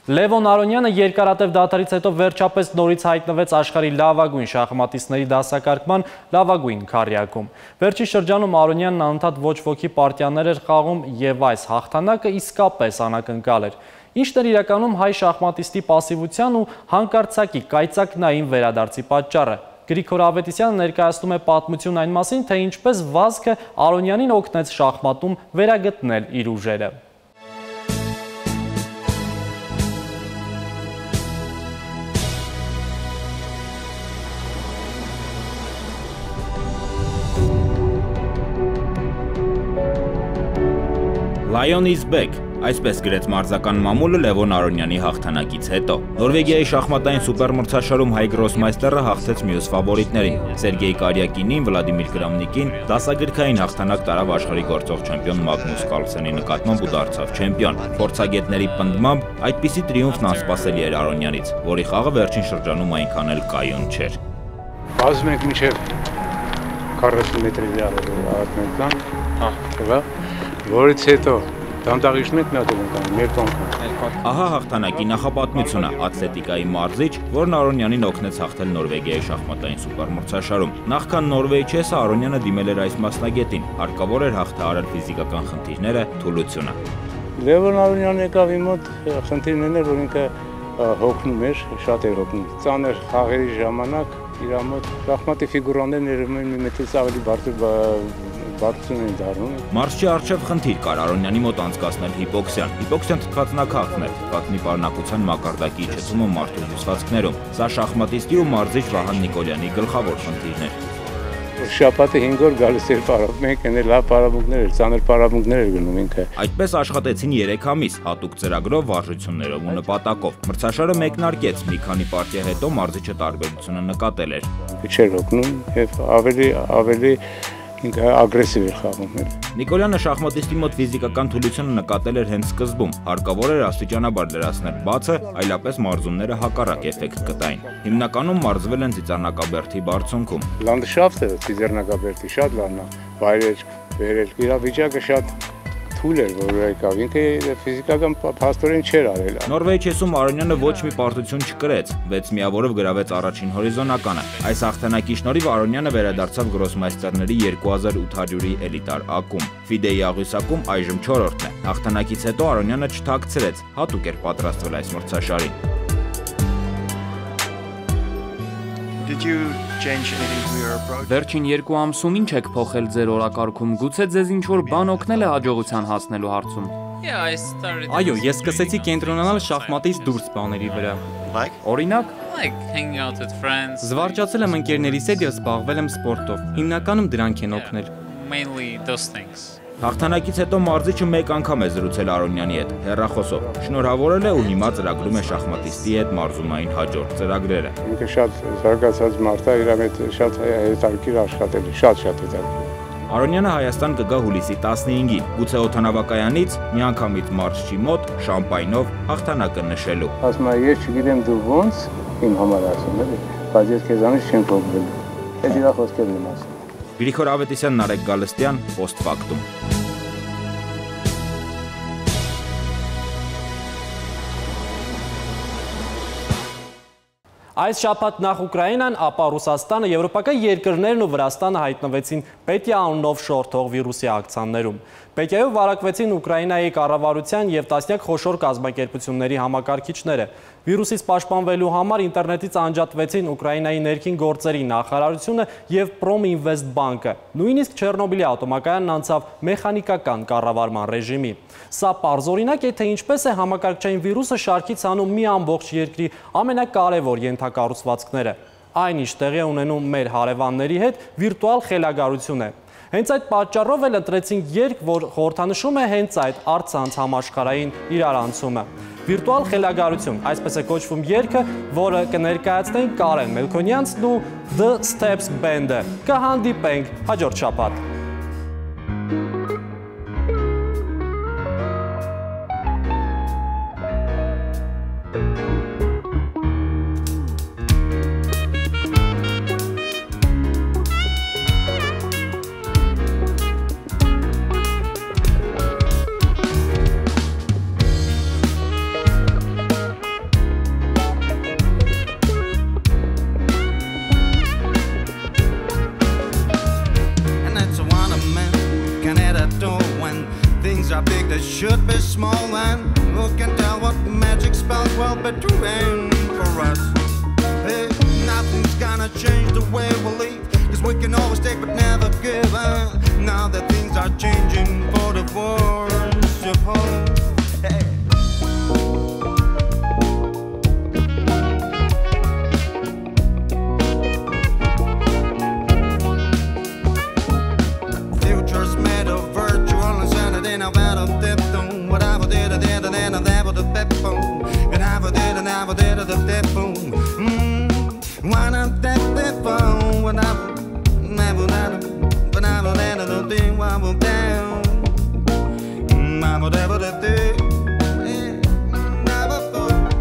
Լևոն Արոնյանը երկարատև դադարից հետո վերջապես նորից հայտնվեց աշխարհի լավագույն շախմատիստների դասակարգման լավագույն քառյակում։ Վերջի շրջանում Արոնյանն անընդհատ ոչ ոքի պարտիաներ էր խաղում եւ այս հաղթանակը իսկապես անակնկալ էր։ Ինչն էր իրականում հայ շախմատիստի պասիվության ու հանկարծակի կայծակնային վերադարձի պատճառը։ Գրիգոր Ավետիսյանը ներկայացնում է պատմություն այն մասին, թե ինչպես վազքը Արոնյանին օգնեց շախմատում վերագտնել իր ուժերը։ Lion is back, այսպես գրեց մարզական մամուլը Լևոն Արոնյանի հաղթանակից հետո։ Նորվեգիայի շախմատային սուպերմրցաշարում հայ գրոսմայստերը հաղթեց մյուս ֆավորիտներին։ Սերգեյ Կարյակինին, Վլադիմիր Կրամնիկին դասագրքային հաղթանակ տարավ աշխարհի գործող չեմպիոն Մագնուս Կարլսենի նկատմամբ ու դարձավ չեմպիոն։ Փորձագետների պնդմամբ այդպիսի տրիումֆն անսպասելի էր Արոնյանից, որի խաղը վերջին շրջանում այնքան էլ կայուն չէր։ Վազում ենք մինչև 40 մետրի արագության, որից հետո դանդաղիչն ենք նետում ենք Ահա հաղթանակի նախապատմությունը ատլետիկայի մարզիչ, որն Արոնյանին օգնեց հաղթել Նորվեգիայի շախմատային սուպերմրցաշարում։ Նախքան Նորվեգի չեսը Արոնյանը դիմել էր այս մասնագետին, հարկավոր էր հաղթահարել ֆիզիկական խնդիրները, թուլությունը։ Լևոն Արոնյանն եկավ իմ մոտ, խնդիրներն էր, որ ինքը հոգնում էր, շատ էր հոգնում։ Ծանր խաղերի ժամանակ իր մոտ շախմատի ֆիգուրաներն երևում են մի մետրից ավելի բարձր են դառնում։ Մարզչի առջև խնդիր կար Արոնյանի մոտ անցկացնել հիպոքսիան։ Հիպոքսիան թթվածնաքաղթն է, թթվածնի պարունակության մակարդակի իջեցումը մարդու հյուսվածքներում։ Սա շախմատիստի ու մարզիչ Վահան Նիկոլյանի գլխավոր խնդիրն էր։ Շաբաթը 5 օր գալիս էր պարապ, մենք են լավ պարապմունքներ էր, ծանր պարապմունքներ էր գնում ինքը։ Այդպես աշխատեցին 3 ամիս, հատուկ ծրագրով, վարժություններով ու նպատակով։ Մրցաշարը մեկնարկեց, մի քանի պարտիա հետո մարզիչը տարբերությունը նկատել էր։ Չէր օգնում եւ ավելի ինքը ագրեսիվ էր խաղում։ Նիկոլյանը շախմատիստի մոտ ֆիզիկական թուլությունը նկատել էր հենց սկզբում, հարկավոր էր աստիճանաբար լրացնել բացը, այլապես մարզումները հակառակ էֆեկտ կտային։ Հիմնականում մարզվել են ծիծեռնակաբերդի բարձունքում։ Լանդշաֆտը ծիծեռնակաբերդի շատ լավն է, վայրեջք, վերելք, իրավիճակը շատ թույլ էր, որ եկավ, ինքը ֆիզիկական փաստորեն չէր արել։ Նորվեգի չեսում Արոնյանը ոչ մի պարտություն չկրեց, 6 միավորով գրավեց առաջին հորիզոնականը։ Այս հաղթանակի շնորհիվ Արոնյանը վերադարձավ գրոսմայստերների 2800-ի էլիտար ակում։ Ֆիդեի աղյուսակում այժմ 4-րդն է։ Հաղթանակից հետո Արոնյանը չթաքցրեց, հատուկ էր պատրաստվել այս մրցաշարին։ Վերջին 2 ամսում ինչ եք փոխել ձեր օրակարգում, գուցե ձեզ ինչ-որ բան օգնել է հաջողության հասնելու հարցում։ Այո, ես սկսեցի կենտրոնանալ շախմատից դուրս բաների վրա։ Օրինակ, զվարճացել եմ ընկերներիս հետ և զբաղվել եմ սպորտով, հիմնականում դրանք են օգնել։ Հաղթանակից հետո մարզիչը մեկ անգամ է զրուցել Արոնյանի հետ, հեռախոսով, շնորհավորել է ու հիմա ծրագրում է շախմատիստի հետ մարզումային հաջորդ ծրագրերը։ Ինքը շատ զարգացած մարդ է, իր հետ շատ հետաքրքիր աշխատել է, շատ հետաքրքիր։ Արոնյանը Հայաստան կգա հուլիսի 15-ին, գուցե օդանավակայանից միանգամից մարզչի մոտ շամպայնով հաղթանակը նշելու։ Ասում եմ, ես չգիտեմ դու ոնց իմ համար ասում էլի, բայց ես քեզանից չեմ կողմվել։ Այդ իր խոսքերն եմ ասում։ Գրիգոր Ավետիսյան, Նարեկ Գալստյան, Post-Factum։ Այս շաբաթ նախ Ուկրաինան, ապա Ռուսաստանը, եվրոպական երկրներն ու Վրաստանը հայտնվեցին Պետիա անունով շորթող վիրուսի ակցիաներում։ Պետիայով վարակվեցին Ուկրաինայի կառավարության եւ տասնյակ խոշոր կազմակերպությունների համակարգիչները։ Վիրուսից պաշտպանվելու համար ինտերնետից անջատվեցին Ուկրաինայի ներքին գործերի նախարարությունը եւ Պրոմինվեստ բանկը։ Նույնիսկ Չեռնոբիլի ատոմակայանն անցավ մեխանիկական կառավարման ռեժիմի։ Սա պարզօրինակ է, թե ինչպես է համակարգչային վիրուսը շարքից հանում մի ամբողջ երկրի ամենակարևոր ենթակառուցվածքները։ Այն ինչ տեղի է ունենում մեր հարևանների հետ, վիրտուալ խելագարություն է։ Հենց այդ պատճառով էլ ընտրեցինք երգ, որ խորհրդանշում է հենց այդ առցանց համաշխարհային իրարանցումը։ Վիրտուալ խելագարություն, այսպես է կոչվում երգը, որը կներկայացնենք Կարեն Մելքոնյանցն ու The Steps Band-ը։ Կհանդիպենք հաջորդ շաբաթ։ Should be small and who can tell what magic spells will be doing for us. Hey, nothing's gonna change the way we live, cause we can always take but never give. Now that things are changing for the worse of home. Hey. Future's made of virtual insanity, now out of depth. Whatever did I did, and then I never the people. And I did, and I did the people. Why not that people? When I never, but I will never do thing while I'm down. I would ever do. Never thought.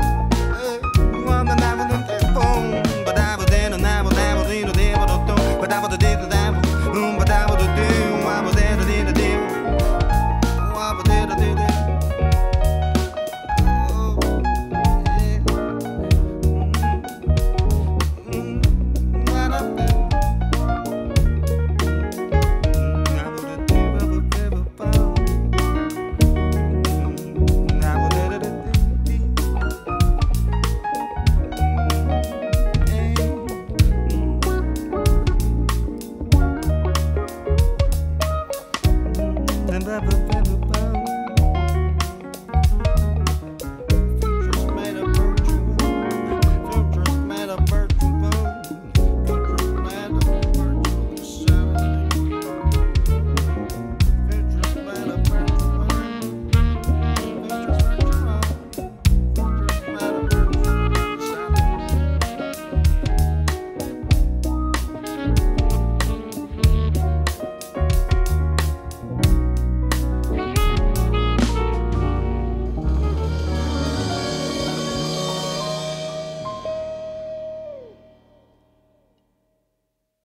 One that never the people. But I would then, and I would never do the devil, but I would did the devil. But I would do, I was there to do the devil. I would did the devil. Never